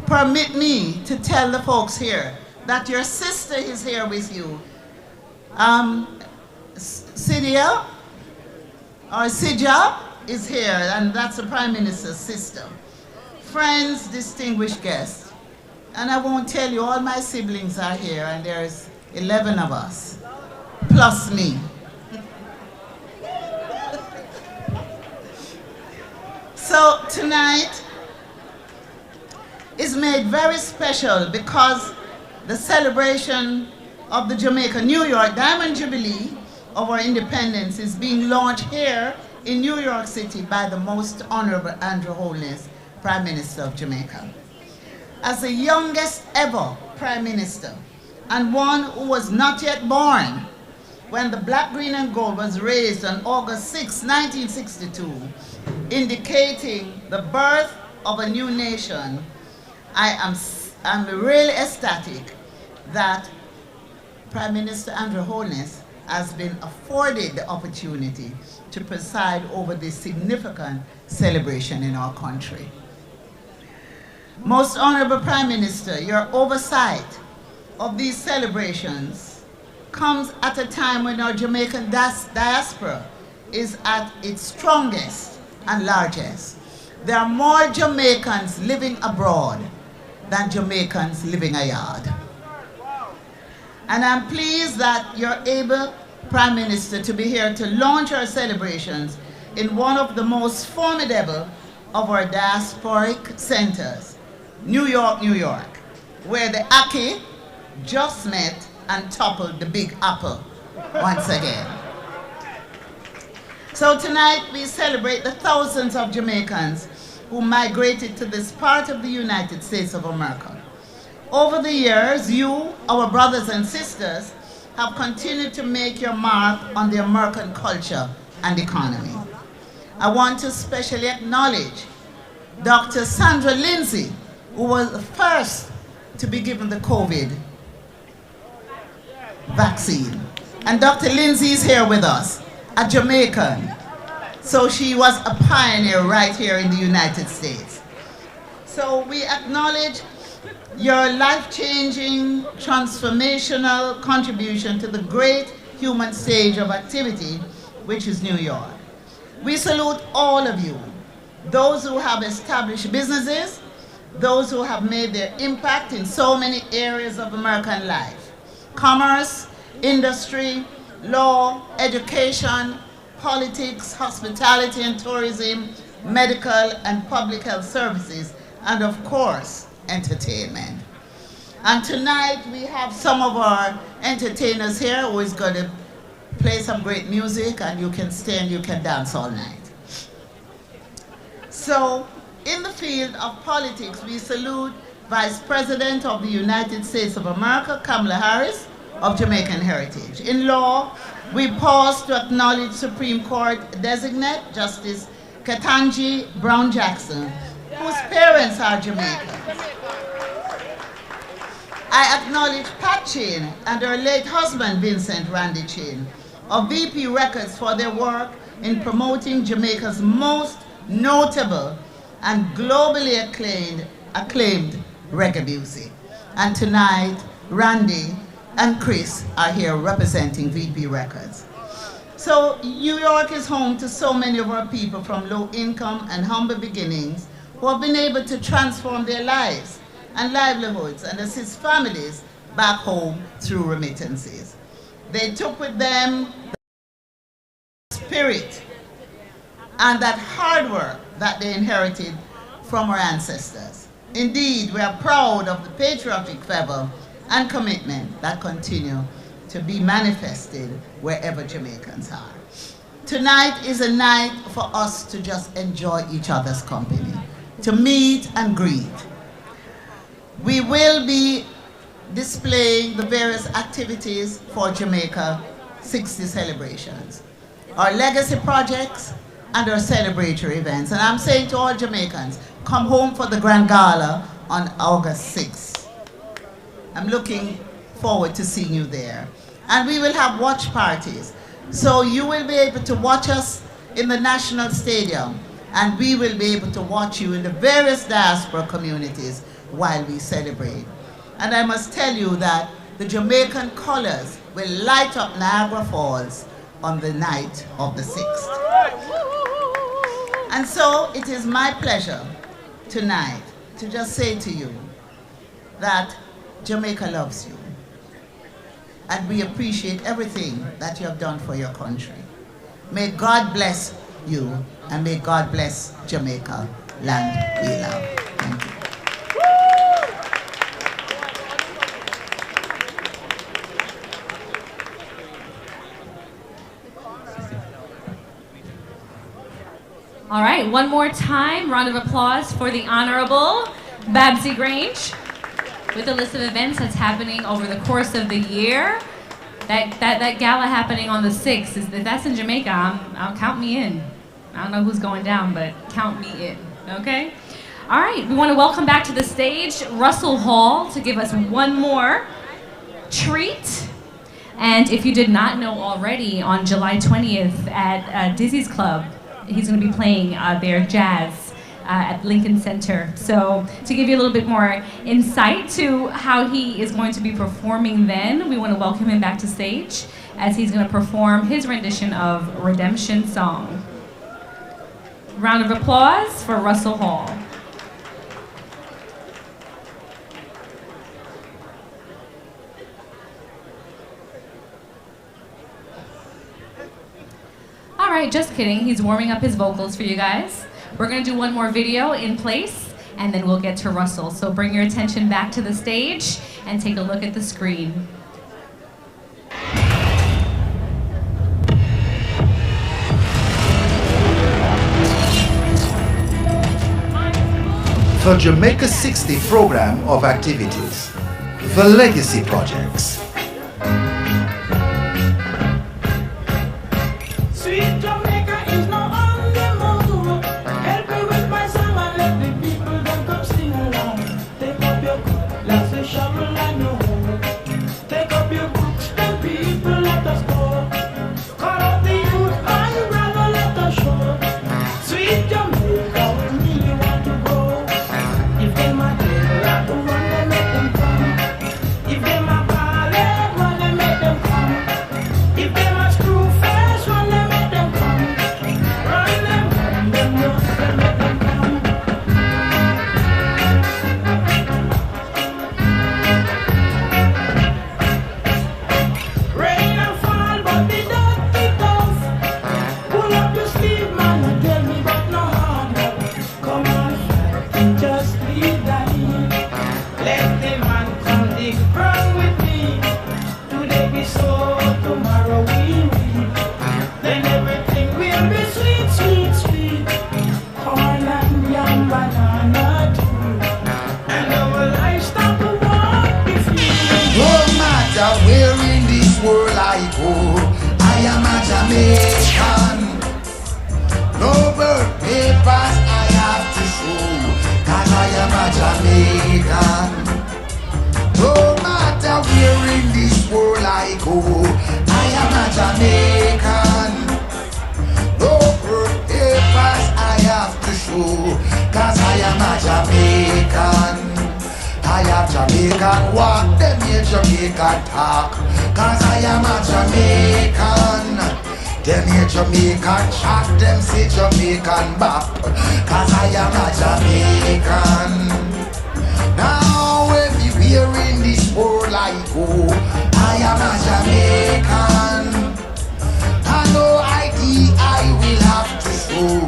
permit me to tell the folks here that your sister is here with you. Sidia, or Sija, is here, and that's the Prime Minister's sister. Friends, distinguished guests, and I won't tell you, all my siblings are here, and there's 11 of us, plus me. tonight is made very special because the celebration of the Jamaica New York Diamond Jubilee of our independence is being launched here in New York City by the Most Honorable Andrew Holness, Prime Minister of Jamaica. As the youngest ever Prime Minister and one who was not yet born when the Black, Green and Gold was raised on August 6, 1962, indicating the birth of a new nation, I'm really ecstatic that Prime Minister Andrew Holness has been afforded the opportunity to preside over this significant celebration in our country. Most Honorable Prime Minister, your oversight of these celebrations comes at a time when our Jamaican diaspora is at its strongest and largest. There are more Jamaicans living abroad than Jamaicans living abroad. And I'm pleased that you're able, Prime Minister, to be here to launch our celebrations in one of the most formidable of our diasporic centers, New York, New York, where the Aki just met and toppled the Big Apple once again. So tonight we celebrate the thousands of Jamaicans who migrated to this part of the United States of America. Over the years, you, our brothers and sisters, have continued to make your mark on the American culture and economy. I want to especially acknowledge Dr. Sandra Lindsay, who was the first to be given the COVID vaccine. And Dr. Lindsay is here with us, a Jamaican. So she was a pioneer right here in the United States. So we acknowledge your life-changing, transformational contribution to the great human stage of activity, which is New York. We salute all of you, those who have established businesses, those who have made their impact in so many areas of American life: commerce, industry, law, education, politics, hospitality and tourism, medical and public health services, and of course, entertainment. And tonight we have some of our entertainers here who is going to play some great music, and you can stay and you can dance all night. So, in the field of politics, we salute Vice President of the United States of America, Kamala Harris, of Jamaican heritage. In law, we pause to acknowledge Supreme Court designate Justice Ketanji Brown Jackson, whose parents are Jamaican. I acknowledge Pat Chain and her late husband, Vincent Randy Chain, of VP Records, for their work in promoting Jamaica's most notable and globally acclaimed reggae music. And tonight, Randy and Chris are here representing VP Records. So New York is home to so many of our people from low income and humble beginnings who have been able to transform their lives and livelihoods and assist families back home through remittances. They took with them the spirit and that hard work that they inherited from our ancestors. Indeed, we are proud of the patriotic fervor and commitment that continue to be manifested wherever Jamaicans are. Tonight is a night for us to just enjoy each other's company, to meet and greet. We will be displaying the various activities for Jamaica 60 celebrations, our legacy projects, and our celebratory events. And I'm saying to all Jamaicans, come home for the Grand Gala on August 6th. I'm looking forward to seeing you there. And we will have watch parties. So you will be able to watch us in the National Stadium, and we will be able to watch you in the various diaspora communities while we celebrate. And I must tell you that the Jamaican colors will light up Niagara Falls on the night of the 6th. And so it is my pleasure tonight to just say to you that Jamaica loves you, and we appreciate everything that you have done for your country. May God bless you, and may God bless Jamaica land we love. Thank you. All right, one more time, round of applause for the Honorable Babsy Grange with a list of events that's happening over the course of the year. That gala happening on the 6th, if that's in Jamaica, I'll count me in. I don't know who's going down, but count me in, okay? All right, we want to welcome back to the stage Russell Hall to give us one more treat. And if you did not know already, on July 20th at Dizzy's Club, he's going to be playing their jazz at Lincoln Center. So to give you a little bit more insight to how he is going to be performing then, we want to welcome him back to stage as he's going to perform his rendition of Redemption Song. Round of applause for Russell Hall. All right, just kidding. He's warming up his vocals for you guys. We're gonna do one more video in place, and then we'll get to Russell. So bring your attention back to the stage and take a look at the screen. The Jamaica 60 program of activities, the Legacy Projects. Sweet Jamaica is now on the move. Help me with my song and let the people them come sing along. Take up your cutlass, a shovel and your hoe. Take up your books, the people let us go. Call out the youth and brother, let us show. Sweet Jamaica, we really want to go. If them a table at the run, they make them come. If them a ballet, run, they make them come. If them a screw face, run, they make them come. Run them, they make them come. Rain and fall, but the dirty tough. Pull up your sleeve, man, and tell me but no hard work. Come on, fight, just leave that in. Let the man come dig ground with me. Today be so, tomorrow we will. Then everything will be sweet, sweet, sweet. Corn and yam, banana too. And our livestock will walk the field. No matter where in this world I go, I am a Jamaican. No birth papers I have to show, 'cause I am a Jamaican. No matter where in this world I go, I am a Jamaican. No birth papers I have to show, 'cause I am a Jamaican. I have Jamaican walk, them here Jamaican talk, 'cause I am a Jamaican. Them here Jamaican chat, them say Jamaican bop, 'cause I am a Jamaican. Now everywhere in this world I go, I am a Jamaican. And no ID I will have to show,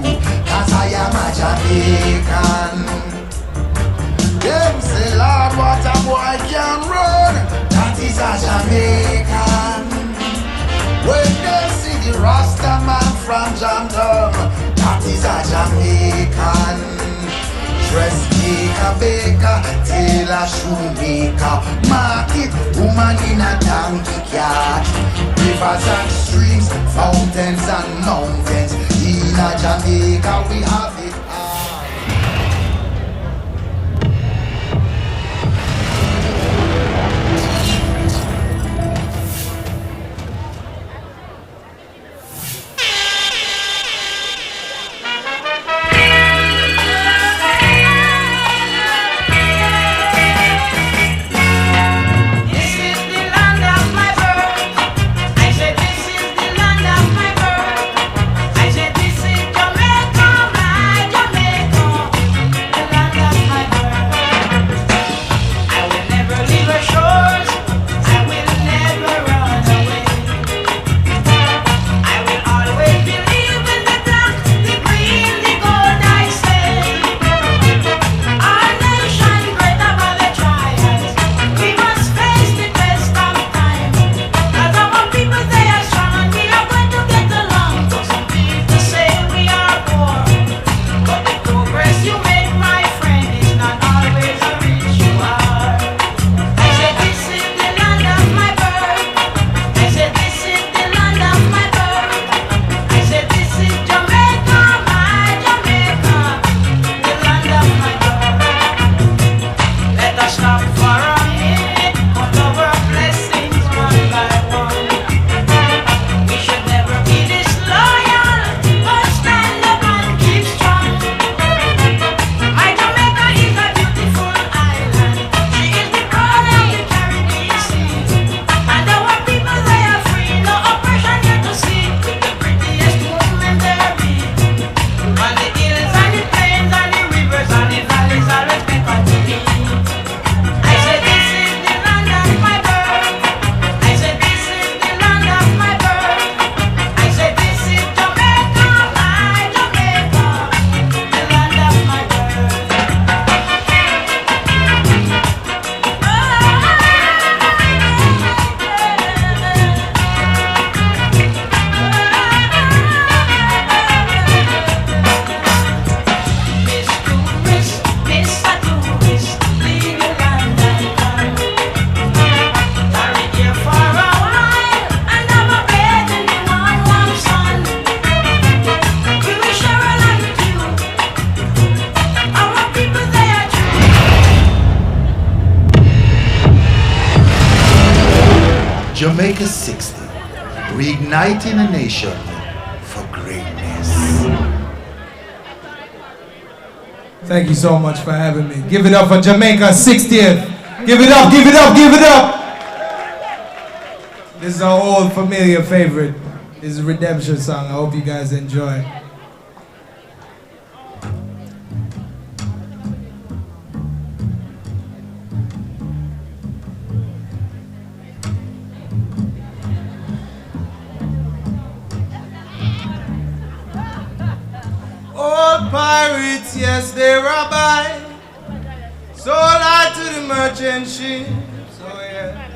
'cause I am a Jamaican. Them say, Lord, what a boy can run, that is a Jamaican. When they see the Rasta man from Jamaica, that is a Jamaican. Dressmaker, baker, tailor, shoemaker, market, woman in a donkey cart. Rivers and streams, fountains and mountains, in a Jamaica we have it all. This is the land of my birth. I said this is the land of my birth. I said this is Jamaica, man. Jamaica 60, reigniting a nation for greatness. Thank you so much for having me. Give it up for Jamaica 60th. Give it up, give it up, give it up. This is our old familiar favorite. This is a redemption song. I hope you guys enjoy. Old pirates, yes, they rabbi, sold out to the merchant ships, oh yeah.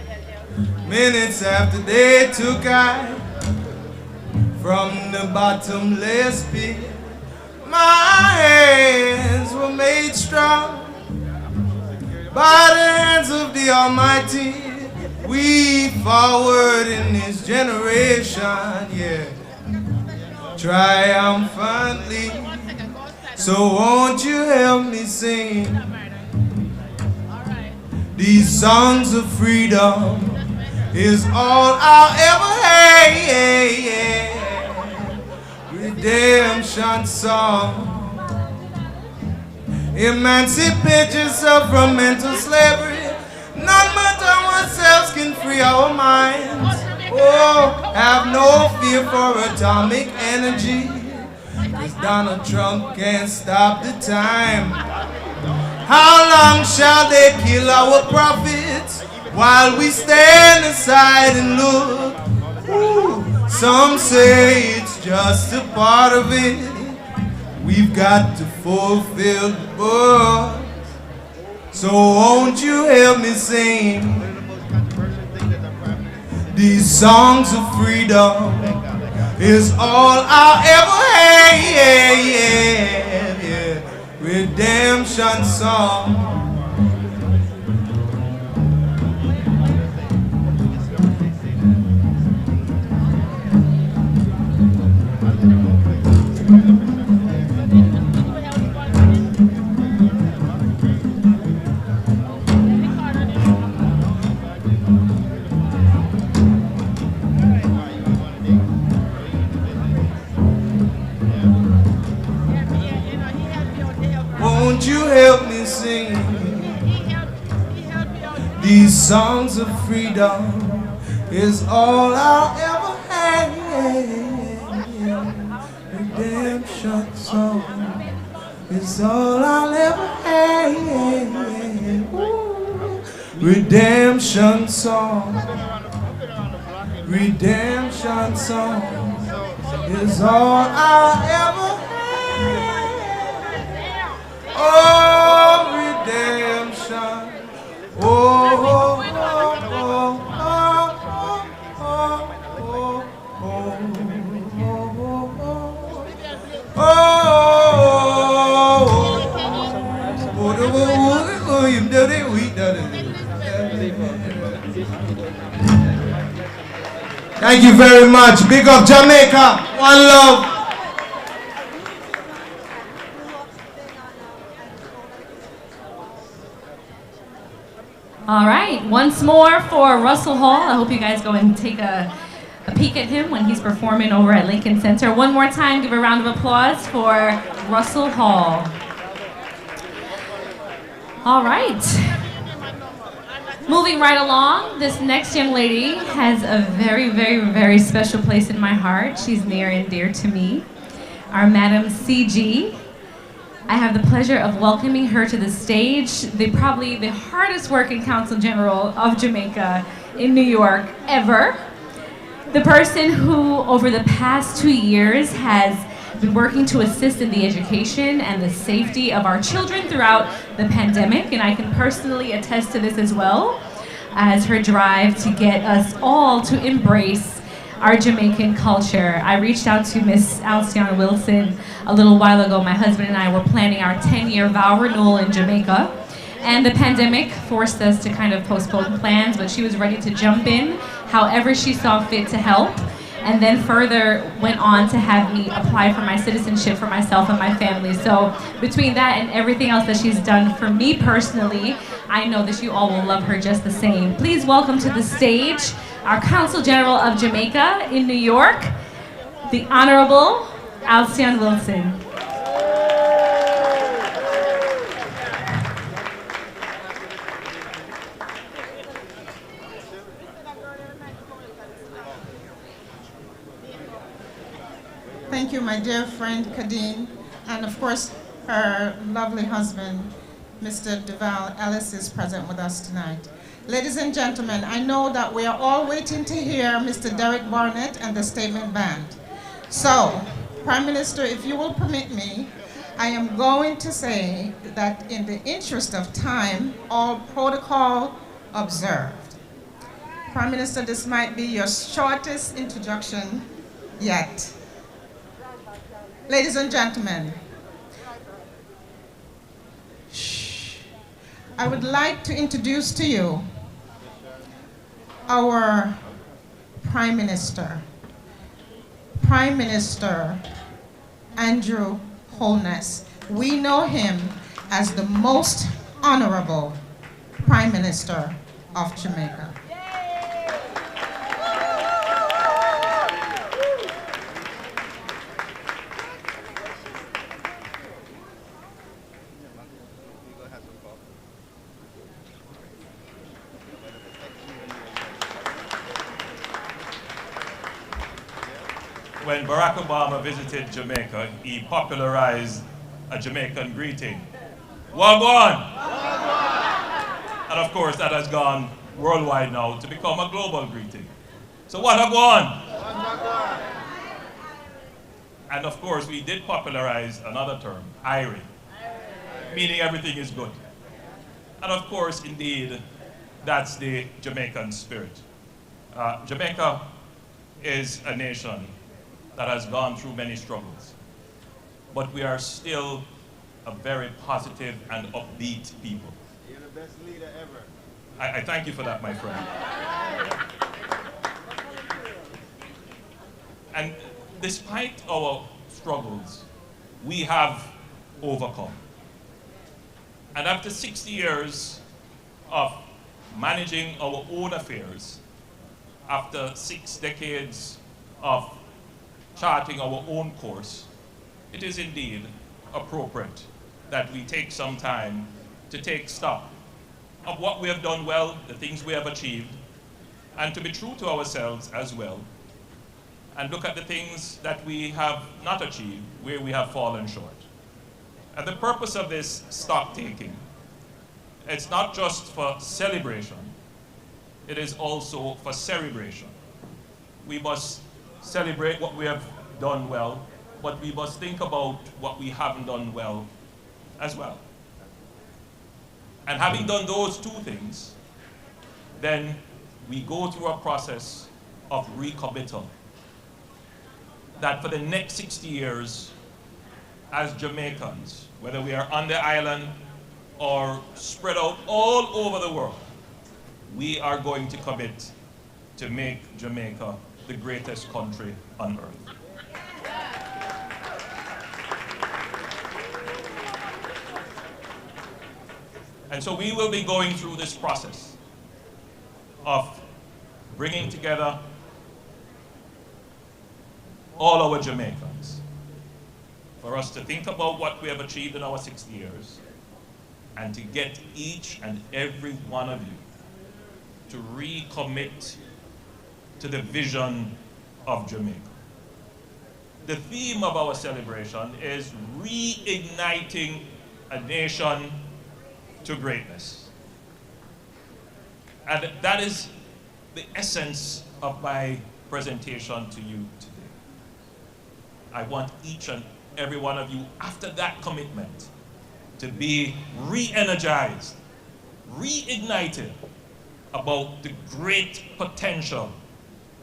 Minutes after they took I from the bottomless pit, my hands were made strong by the hands of the Almighty. We forward in this generation, yeah, triumphantly. So won't you help me sing these songs of freedom is all I'll ever have. Redemption song. Emancipate yourself from mental slavery. None but ourselves can free our minds. Oh, have no fear for atomic energy, 'cause Donald Trump can't stop the time. How long shall they kill our prophets while we stand aside and look? Ooh, some say it's just a part of it. We've got to fulfill the book. So won't you help me sing these songs of freedom is all I'll ever have, yeah. Redemption song. Won't you help me sing these songs of freedom is all I'll ever have. Redemption song is all I'll ever have. Redemption song. Redemption song is all I'll ever have. Oh, redemption. Oh, oh, oh, Thank you very much. Big up Jamaica. One love. All right, once more for Russell Hall. I hope you guys go and take a peek at him when he's performing over at Lincoln Center. One more time, give a round of applause for Russell Hall. All right. Moving right along, this next young lady has a very, very, very special place in my heart. She's near and dear to me. Our Madam CG. I have the pleasure of welcoming her to the stage, probably the hardest working Consul General of Jamaica in New York ever. The person who, over the past 2 years, has been working to assist in the education and the safety of our children throughout the pandemic, and I can personally attest to this as well, as her drive to get us all to embrace our Jamaican culture. I reached out to Miss Alciana Wilson a little while ago. My husband and I were planning our 10-year vow renewal in Jamaica, and the pandemic forced us to kind of postpone plans, but she was ready to jump in however she saw fit to help. and then further went on to have me apply for my citizenship for myself and my family. So between that and everything else that she's done for me personally, I know that you all will love her just the same. Please welcome to the stage our Consul General of Jamaica in New York, the Honorable Alcyon Wilson. Thank you, my dear friend Kadeen, and of course, her lovely husband, Mr. Duval Ellis, is present with us tonight. Ladies and gentlemen, I know that we are all waiting to hear Mr. Derek Barnett and the Statement Band. So, Prime Minister, if you will permit me, I am going to say that in the interest of time, all protocol observed. Prime Minister, this might be your shortest introduction yet. Ladies and gentlemen, I would like to introduce to you our Prime Minister, Prime Minister Andrew Holness. We know him as the most honorable Prime Minister of Jamaica. When Barack Obama visited Jamaica, he popularized a Jamaican greeting. Wagwan! And of course, that has gone worldwide now to become a global greeting. So what Wagwan? And of course, we did popularize another term, Irie, meaning everything is good. And of course, indeed, that's the Jamaican spirit. Jamaica is a nation that has gone through many struggles. But we are still a very positive and upbeat people. You're the best leader ever. I thank you for that, my friend. And despite our struggles, we have overcome. And after 60 years of managing our own affairs, after 6 decades of charting our own course, it is indeed appropriate that we take some time to take stock of what we have done well, the things we have achieved, and to be true to ourselves as well, and look at the things that we have not achieved, where we have fallen short. And the purpose of this stock taking, it's not just for celebration, it is also for celebration. We must celebrate what we have done well, but we must think about what we haven't done well as well. And having done those two things, then we go through a process of recommittal. That for the next 60 years, as Jamaicans, whether we are on the island or spread out all over the world, we are going to commit to make Jamaica the greatest country on earth. And so we will be going through this process of bringing together all our Jamaicans for us to think about what we have achieved in our 60 years and to get each and every one of you to recommit to the vision of Jamaica. The theme of our celebration is reigniting a nation to greatness. And that is the essence of my presentation to you today. I want each and every one of you, after that commitment, to be re-energized, reignited about the great potential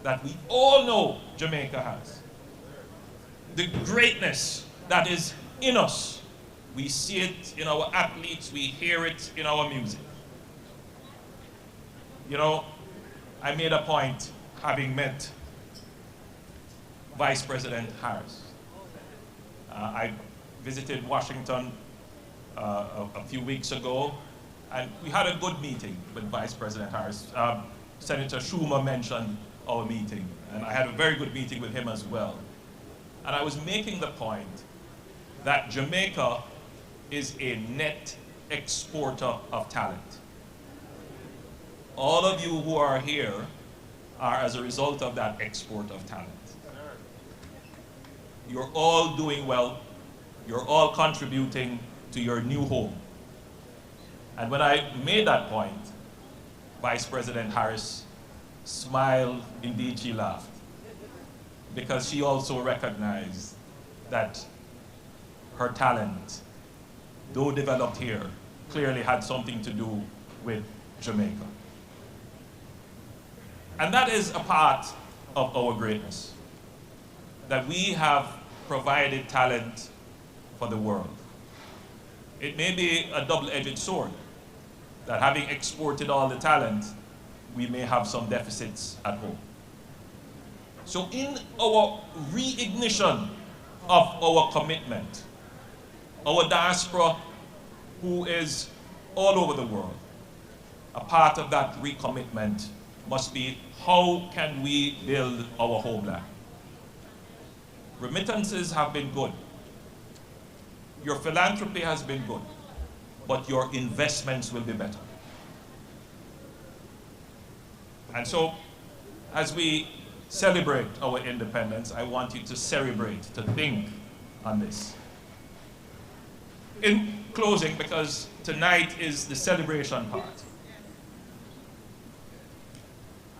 that we all know Jamaica has. The greatness that is in us. We see it in our athletes, we hear it in our music. You know, I made a point, having met Vice President Harris. I visited Washington a few weeks ago, and we had a good meeting with Vice President Harris. Senator Schumer mentioned our meeting, and I had a very good meeting with him as well. And I was making the point that Jamaica is a net exporter of talent. All of you who are here are as a result of that export of talent. You're all doing well. You're all contributing to your new home. And when I made that point, Vice President Harris smiled, indeed she laughed, because she also recognized that her talent, though developed here, clearly had something to do with Jamaica. And that is a part of our greatness, that we have provided talent for the world. It may be a double-edged sword, that having exported all the talent, we may have some deficits at home. So in our reignition of our commitment, our diaspora, who is all over the world, a part of that recommitment must be, how can we build our homeland? Remittances have been good. Your philanthropy has been good, but your investments will be better. And so, as we celebrate our independence, I want you to celebrate, to think on this. In closing, because tonight is the celebration part,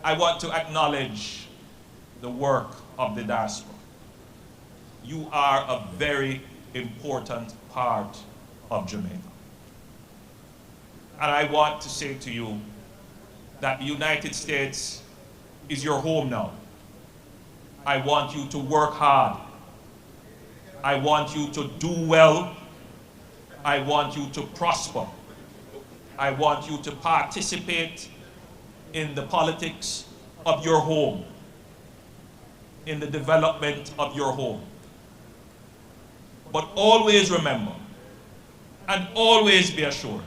I want to acknowledge the work of the diaspora. You are a very important part of Jamaica. And I want to say to you that the United States is your home now. I want you to work hard. I want you to do well. I want you to prosper. I want you to participate in the politics of your home, in the development of your home. But always remember, and always be assured,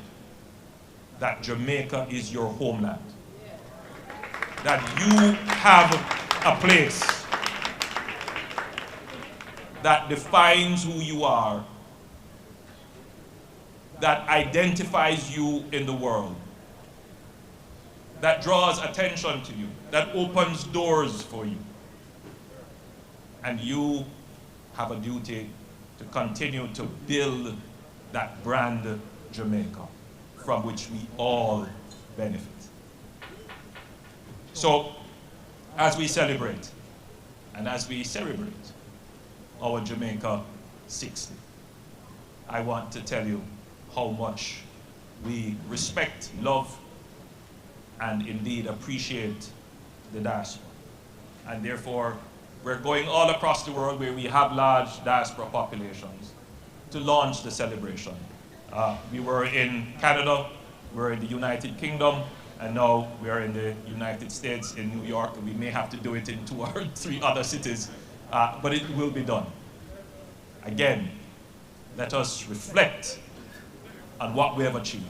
that Jamaica is your homeland. That you have a place that defines who you are, that identifies you in the world, that draws attention to you, that opens doors for you. And you have a duty to continue to build that brand Jamaica, from which we all benefit. So, as we celebrate, and as we celebrate our Jamaica 60, I want to tell you how much we respect, love, and indeed appreciate the diaspora. And therefore, we're going all across the world where we have large diaspora populations to launch the celebration. We were in Canada, we're in the United Kingdom, and now we're in the United States, in New York. We may have to do it in 2 or 3 other cities, but it will be done. Again, let us reflect on what we have achieved.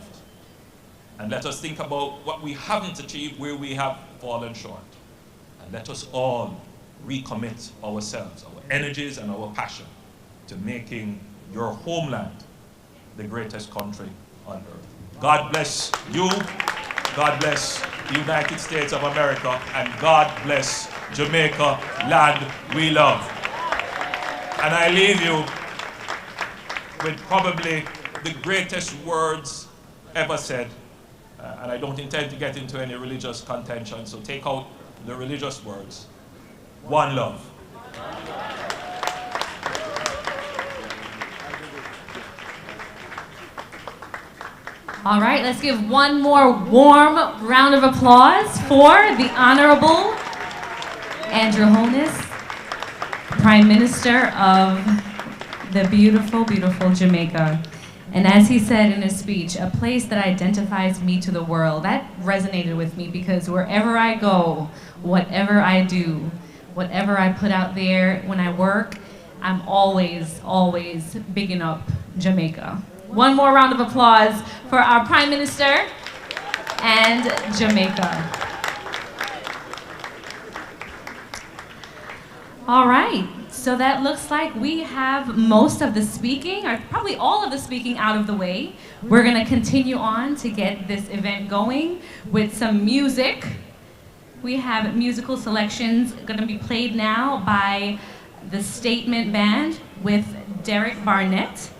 And let us think about what we haven't achieved, where we have fallen short. And let us all recommit ourselves, our energies and our passion to making your homeland the greatest country on earth. God bless you. God bless the United States of America. And God bless Jamaica, land we love. And I leave you with probably the greatest words ever said. And I don't intend to get into any religious contention, so take out the religious words. One love. All right, let's give one more warm round of applause for the Honorable Andrew Holness, Prime Minister of the beautiful, beautiful Jamaica. And as he said in his speech, a place that identifies me to the world. That resonated with me because wherever I go, whatever I do, whatever I put out there when I work, I'm always, always bigging up Jamaica. One more round of applause for our Prime Minister and Jamaica. All right, so that looks like we have most of the speaking, or probably all of the speaking out of the way. We're gonna continue on to get this event going with some music. We have musical selections gonna be played now by the Statement Band with Derek Barnett.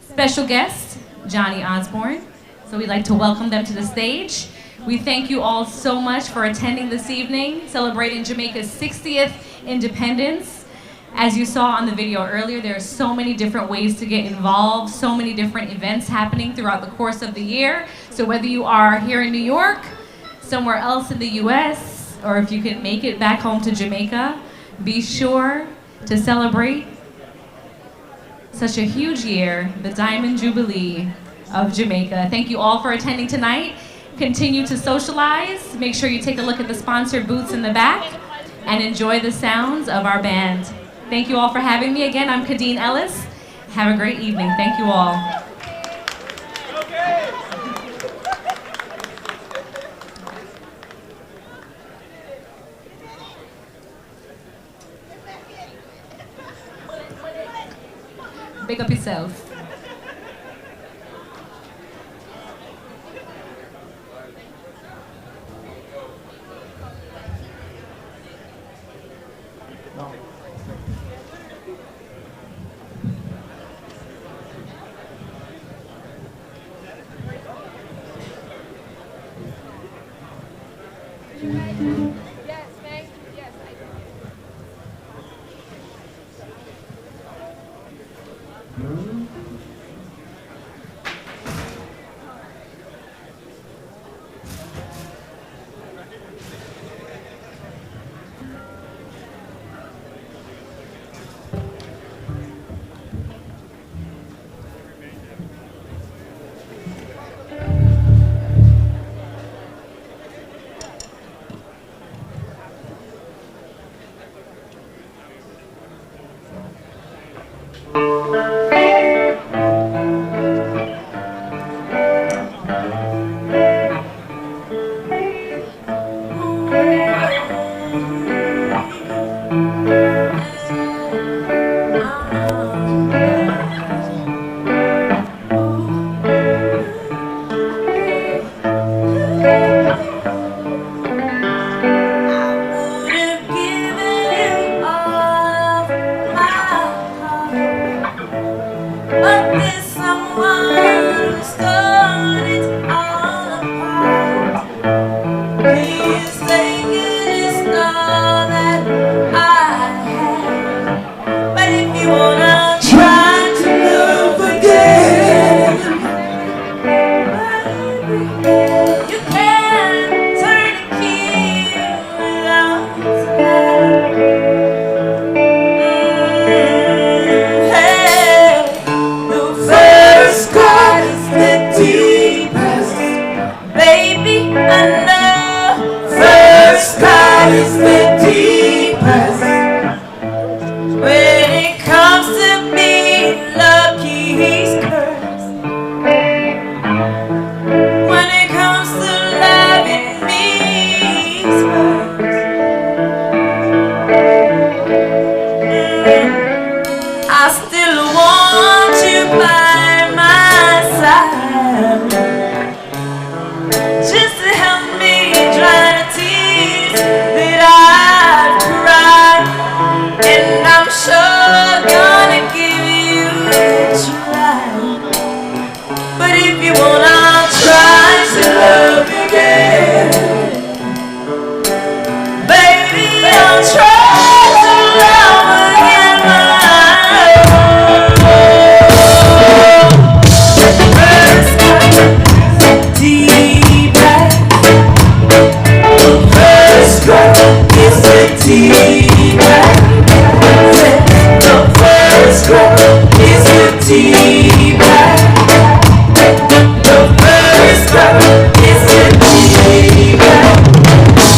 Special guest, Johnny Osborne. So we'd like to welcome them to the stage. We thank you all so much for attending this evening, celebrating Jamaica's 60th independence. As you saw on the video earlier, there are so many different ways to get involved, so many different events happening throughout the course of the year. So whether you are here in New York, somewhere else in the US, or if you can make it back home to Jamaica, be sure to celebrate such a huge year, the Diamond Jubilee of Jamaica. Thank you all for attending tonight. Continue to socialize. Make sure you take a look at the sponsored booths in the back and enjoy the sounds of our band. Thank you all for having me. Again, I'm Kadeen Ellis. Have a great evening. Thank you all. Big up yourself. Yes, thank you. Yes, I do.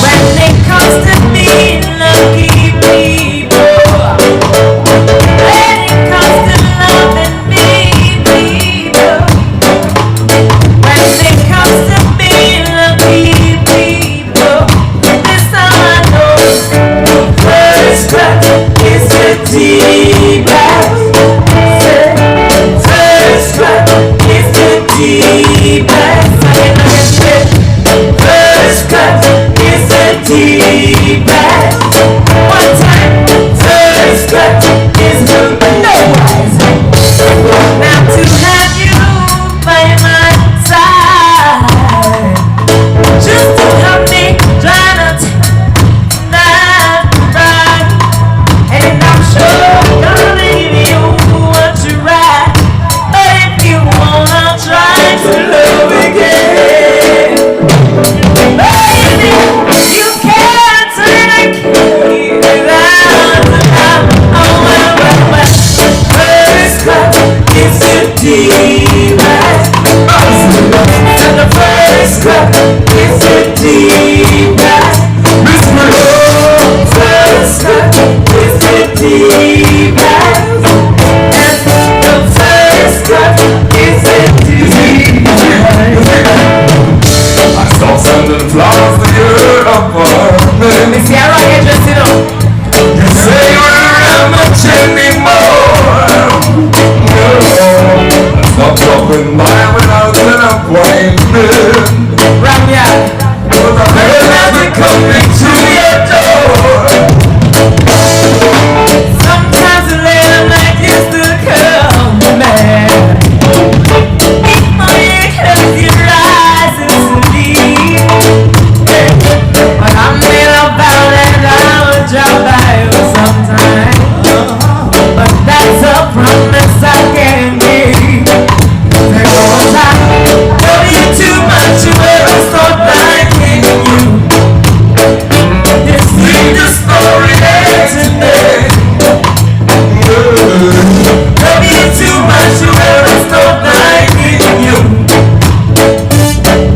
When it comes to being lucky tea bag. And the first cup is a tea bag. First cup is a tea bag. And the first cup is a tea bag. I saw sending flowers to your apartment. Miss Yara, get your sit up. You say you ain't around much anymore. No, stop dropping by without an appointment. Ramya, but I heard that we coming to your door. Sometimes the late night used to come, man. Before you close your eyes and sleep. But I made a vow that I would drop by you sometime. But that's a promise I can't keep. There goes time. Love you too much, you ever start liking you. It's leave the story there today. Love you too much, you ever start liking you.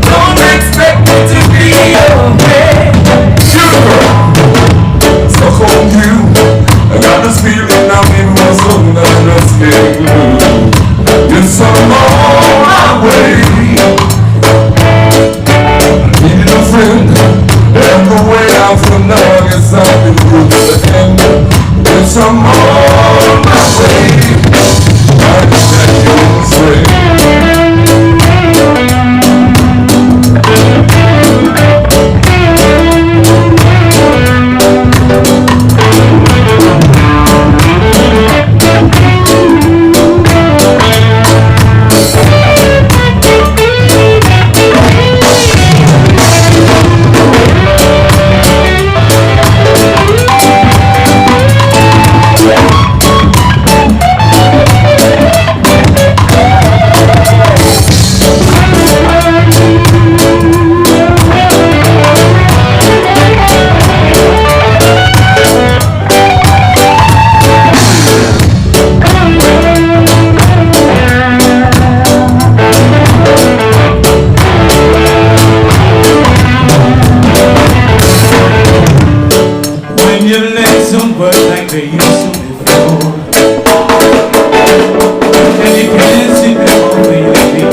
Don't expect me to be okay. Schumer, stuck on you. I got this feeling now in my soul that I just can't lose. Yes, I'm on my way. I needed a friend, and the way out from now, I guess I've been through to the end. Yes, I'm on my way. I just can't get straight. When your legs don't work like they used to before, and you can't see them when you speak,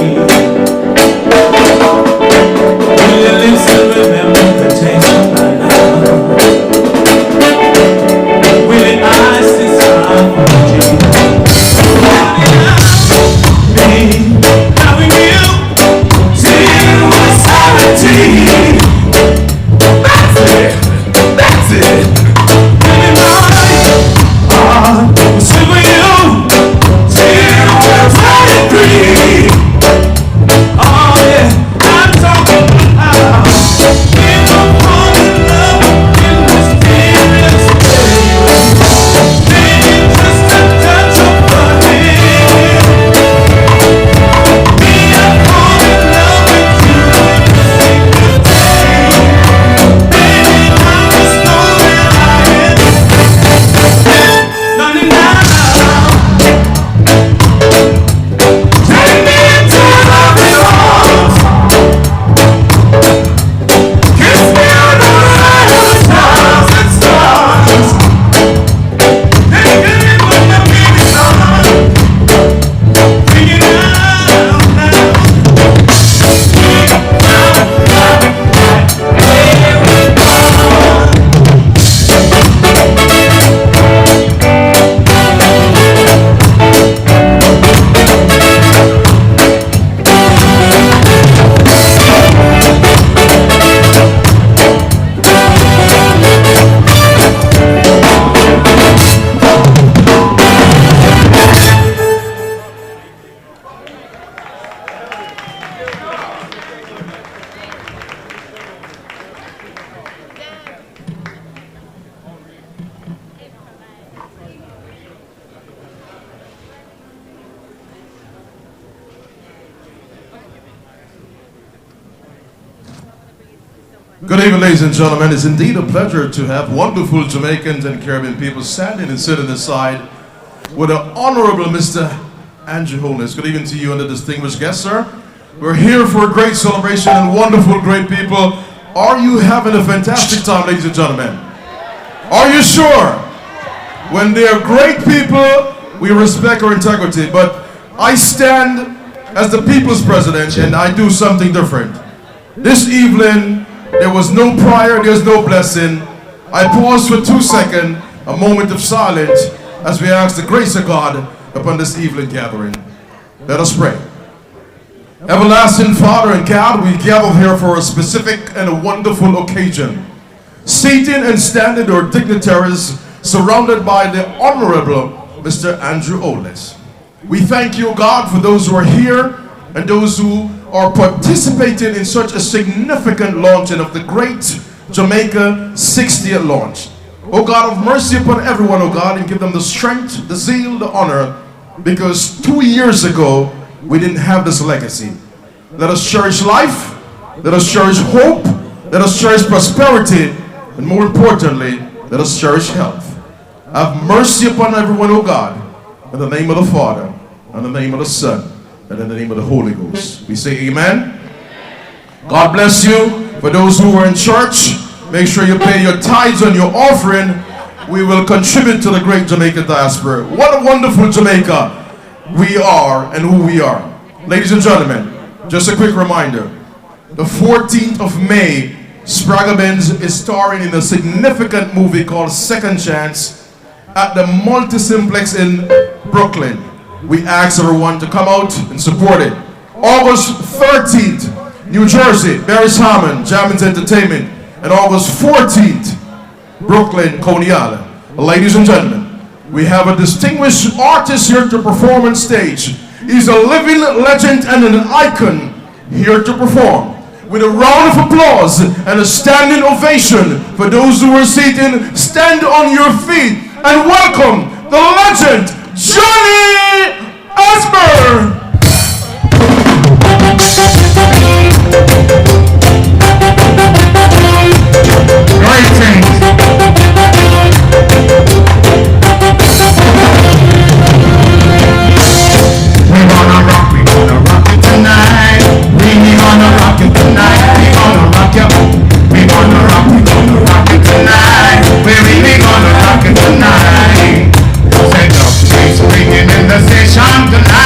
will your lips still remember the taste of my love? Will your eyes still smile for you? Me, loving you till eternity. That's it, that's it. Sit with you till we're 23. Oh yeah, I'm talking about in the fall in love in mysterious ways. Maybe just a touch of the hand. Me, I fall in love with you every single day. Baby, I just know that I am. Running now. Take me into loving arms. Kiss me under the light of the stars and stars. Take me with my baby son. Bring it down now. Good evening, ladies and gentlemen. It's indeed a pleasure to have wonderful Jamaicans and Caribbean people standing and sitting aside with the Honorable Mr. Andrew Holness. Good evening to you and the distinguished guests, sir. We're here for a great celebration and wonderful, great people. Are you having a fantastic time, ladies and gentlemen? Are you sure? When they're great people, we respect our integrity, but I stand as the people's president and I do something different. This evening, there was no prayer, there's no blessing. I pause for 2 seconds, a moment of silence, as we ask the grace of God upon this evening gathering. Let us pray. Everlasting Father and God, we gather here for a specific and a wonderful occasion. Seated and standing are dignitaries surrounded by the Honorable Mr. Andrew Holness. We thank you, God, for those who are here and those who are participating in such a significant launching of the great Jamaica 60th launch. Oh God, have mercy upon everyone, oh God, and give them the strength, the zeal, the honor, because 2 years ago, we didn't have this legacy. Let us cherish life, let us cherish hope, let us cherish prosperity, and more importantly, let us cherish health. Have mercy upon everyone, oh God, in the name of the Father, in the name of the Son, and in the name of the Holy Ghost. We say amen. God bless you. For those who are in church, make sure you pay your tithes and your offering. We will contribute to the great Jamaica diaspora. What a wonderful Jamaica we are and who we are. Ladies and gentlemen, just a quick reminder. The 14th of May, Sprague Benz is starring in a significant movie called Second Chance at the Multi-Simplex in Brooklyn. We ask everyone to come out and support it. August 13th, New Jersey, Barry's Hammond, Jamins Entertainment. And August 14th, Brooklyn, Coney Island. Ladies and gentlemen, we have a distinguished artist here to perform on stage. He's a living legend and an icon here to perform. With a round of applause and a standing ovation for those who are seated, stand on your feet and welcome the legend, Johnny Osborne. Greetings. We're gonna rock it tonight. We're gonna rock it tonight. We're gonna rock you. We're gonna rock it tonight. We're really gonna rock it tonight. Set up, she's ringing in the station tonight.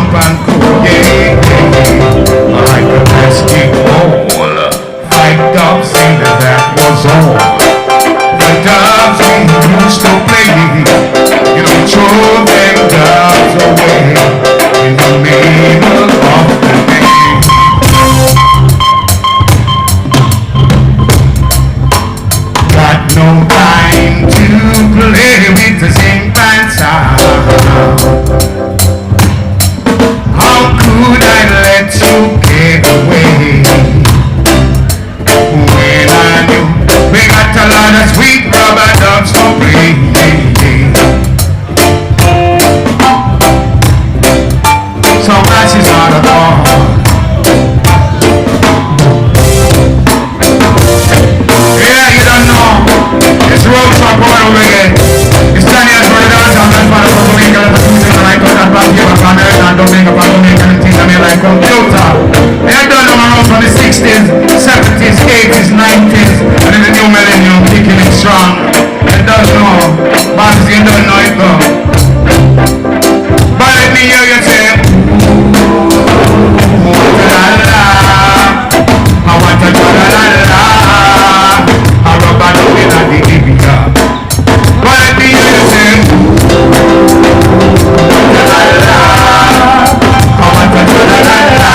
jump and cool, yeah. Like a basketball, fight dogs say that was all. The dogs we used to play, you know, throw them dogs away in the middle of the day. Got no time to play with the same sound. How could I let you get away when I knew we got a lot of sweet rubber dogs to play? So much is not at all. Yeah, you don't know. It's road truck going over here. It's Daniel's for the dance and that's why I'm going to make a music and I got that back here from America and Jamaica and things I mean like computer. And I done them around from the 60s, 70s, 80s, 90s and in the new millennium kicking it strong. You don't know. Bosses, you don't know it though. But let me hear you say la-la-la. I want to do la-la-la. I rub a dog in the Ibiza. But let me hear you say la-la-la. I want to do la-la-la.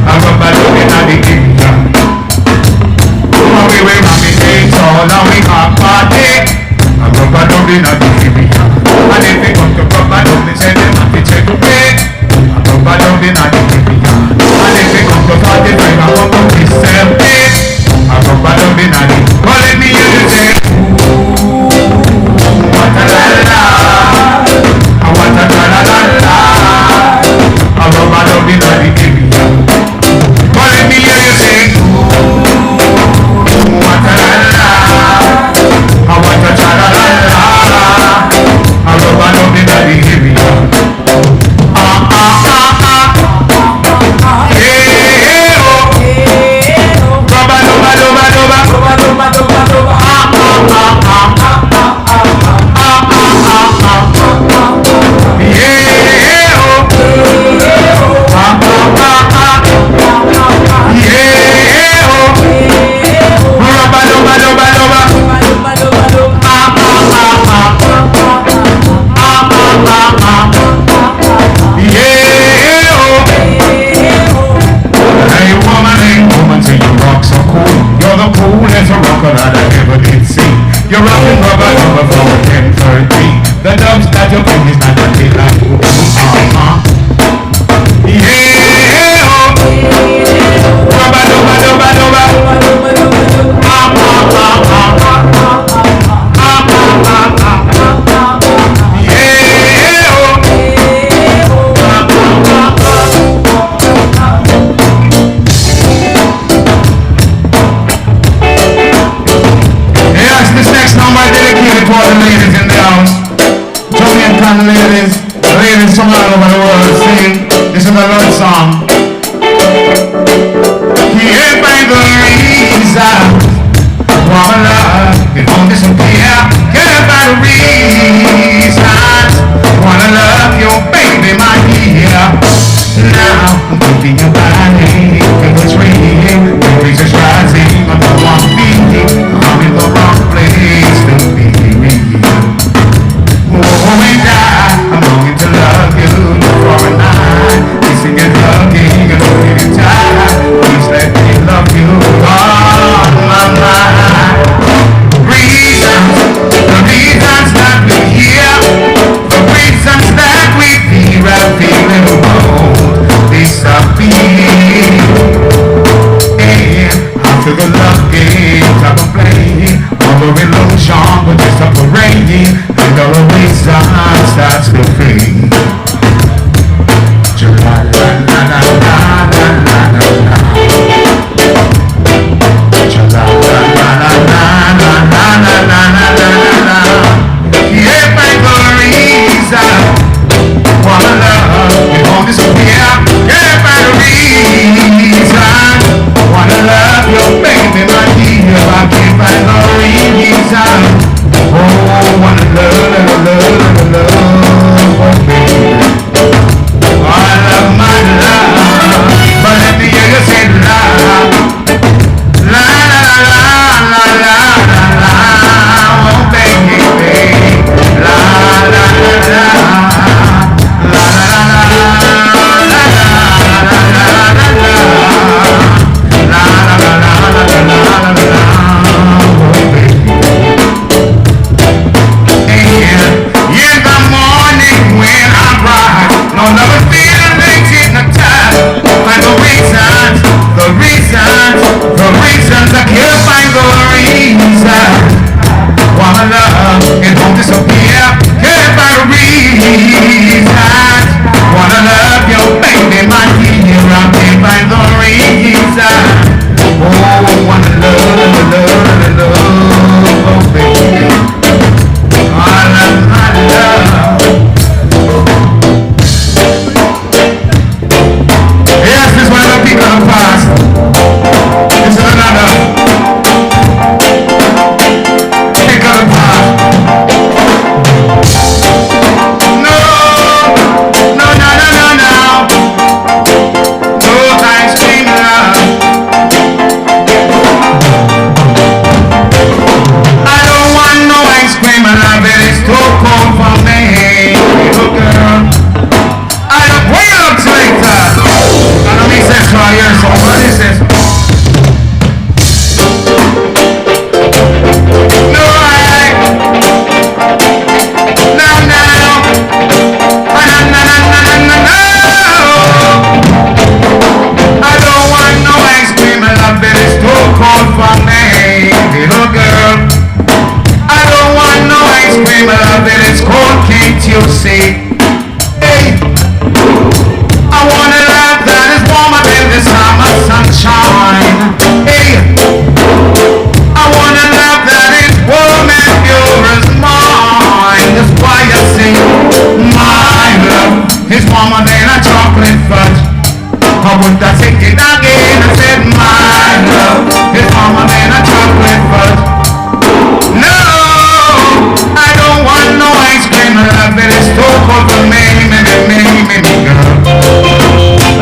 I rub a dog in the Ibiza. We were having dates all and we got party. I rub a dog in the Ibiza. And if they come to rub a dog, they say they want to take a break. I rub a dog in the Ibiza. And if they come to 45, I come to this same day. I rub a dog in the Ibiza. But let me hear you say what a la-la. I want a la-la-la. I rub a dog in the Ibiza. But let me hear you say what a la-la. I want a la-la-la. I rub a dog in the Ibiza. You're rocking rubber number 4, 10, 13. The dubs that you bring is not until I go. Yeah, oh. Rubber, rubber, rubber, rubber. Yeah, oh. Yes, this next number dedicated to all the ladies in the house. Jamaican ladies, ladies from all over the world sing. This is a love song. Here by the reason why love it won't disappear. Here by the reasons wanna love you, baby, my dear. Now I'm thinking about it, it's real. The breeze is rising, I know I'm feeling I'm in the wrong place to be. Oh, we die, I'm longing to love you for a night, kissing and hugging and holding you tight. Please let me love you on my mind. Reasons, the reasons that we're here, the reasons that we feel I'm feeling won't disappear. After the love games I've been playing, all the illusion but just a parade, and all the reason starts to fade. Yeah, by the reason wanna love, it won't disappear. Yeah, by the reason wanna love you, baby, my dear. I can't find no reason. Oh, wanna love, oh, baby. love it is cold, can't you see? Hey, I want a love that is warmer than the summer sunshine. Hey, I want a love that is warm and pure as mine. That's why I sing, my love is warmer than a chocolate fudge. I would not take it again. I said, my love is warmer than a chocolate fudge. No, I don't want no ice cream. Love it is too cold for me, girl.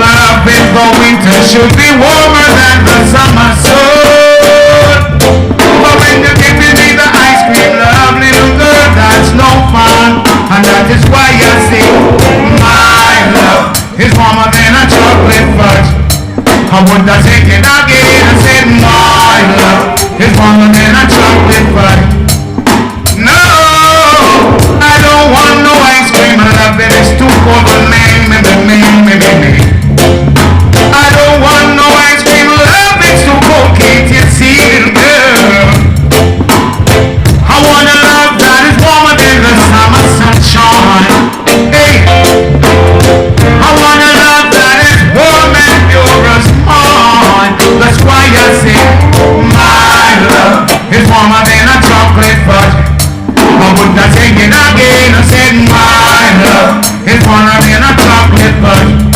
Love in the winter should be warmer than the summer sun. But when you give me the ice cream, love, little girl, that's no fun. And that is why I say, my love is warmer than a chocolate fudge. I would not take it again. I said, my love is warmer than a chocolate fudge. No, I don't want no ice cream. Love it is too cold for me. I don't want no ice cream. Love it's too cold, can't you see, little girl? I want a love that is warmer than the summer sunshine. Hey, I want a love that is warm and pure as mine. That's why I say, my love is warmer than a chocolate fudge. I would not take it again. I said, my love is warmer than a chocolate fudge.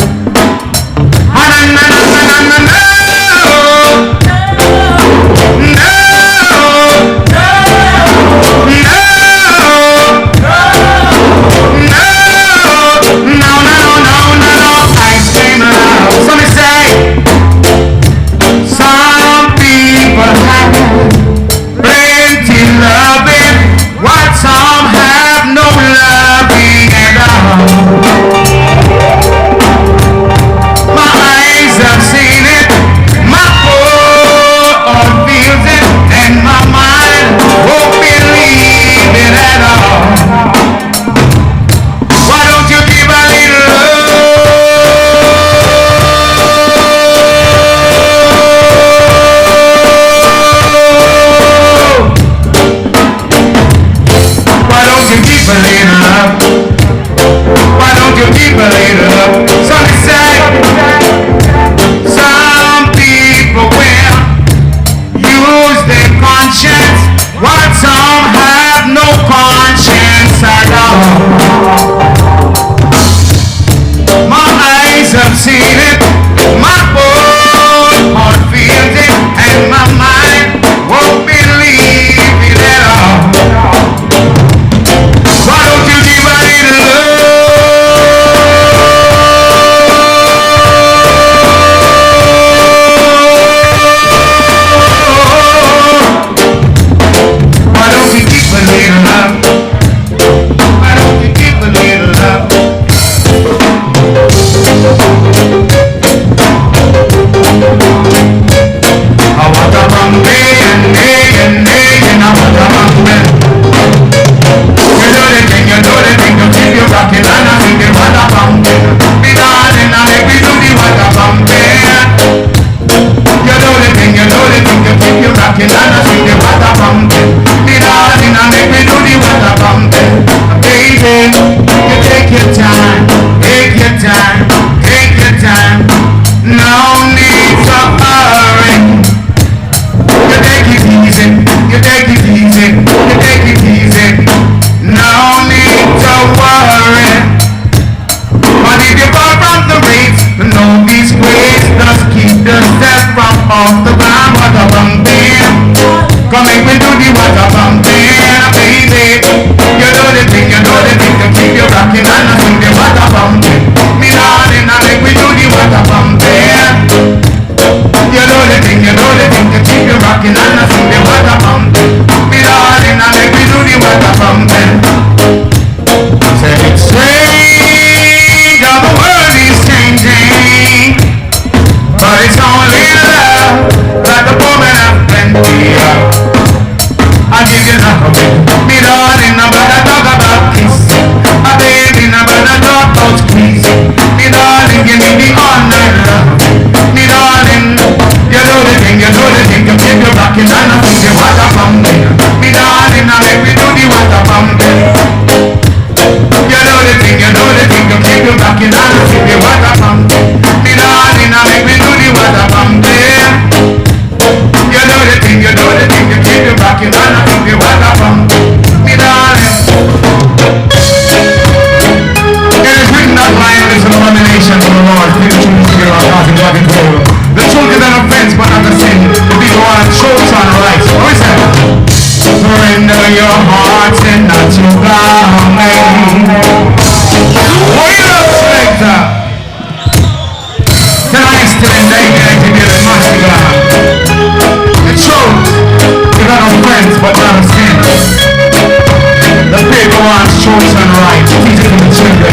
truth and right. Teach it to the children.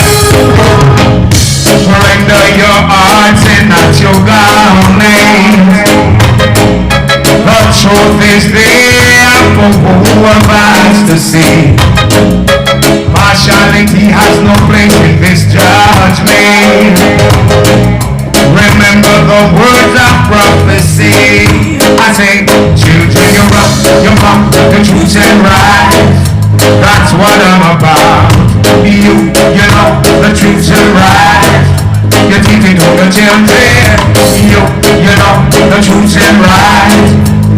Surrender your hearts and not your garments. The truth is there for who have eyes to see. Partiality has no place in this judgment. Remember the words of prophecy. I say, children, you're up, the truth and right. That's what I'm about. You know, the truth and right. You're teaching to the children. You know, the truth and right.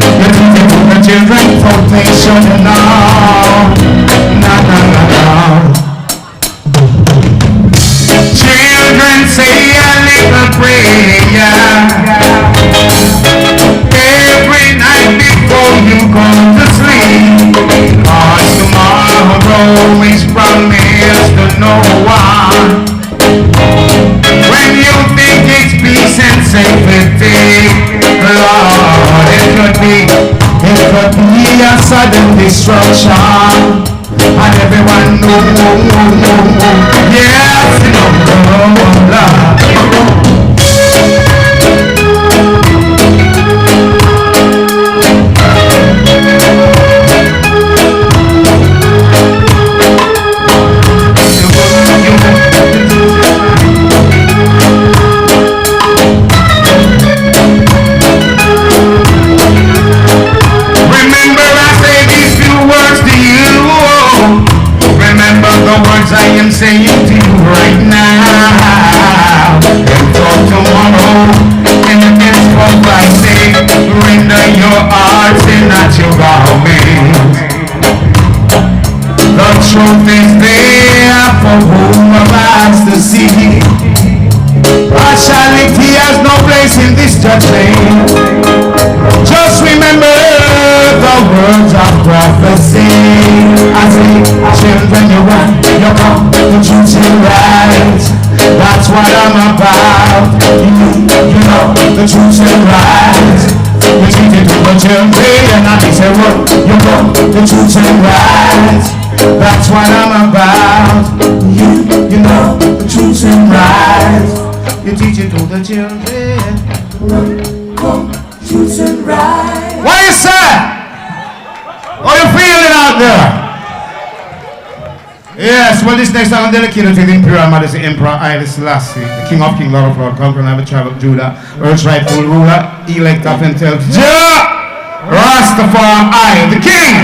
You're teaching to the children, so they should know. No. Children, say a little prayer every night before you go to sleep. Cause tomorrow is promised to no one. When you think it's peace and safety, Lord, it could be a sudden destruction. And everyone knows, yes, love. I am saying to you right now, and for tomorrow, in the midst of my sake, render your hearts and not your garments. The truth is there for whom have eyes to see. Partiality has no place in this judgment. Just remember the words of prophecy. I say, children, you run, you come, the truth and right. That's what I'm about. You know, the truth and right. You teach it to the children, and I say, run, you come, the truth and right. That's what I'm about. You know, the truth and right. You teach it to the children. Run, come, truth and right. What you say? How you feeling out there? Yes, well, this next time I'm dedicated to the Imperial Majesty Emperor Haile Selassie, the King of Kings, Lord of Lords, Conqueror and Tribe of Judah, Earth's rightful ruler, elect of himself, Jah Rastafari, the King.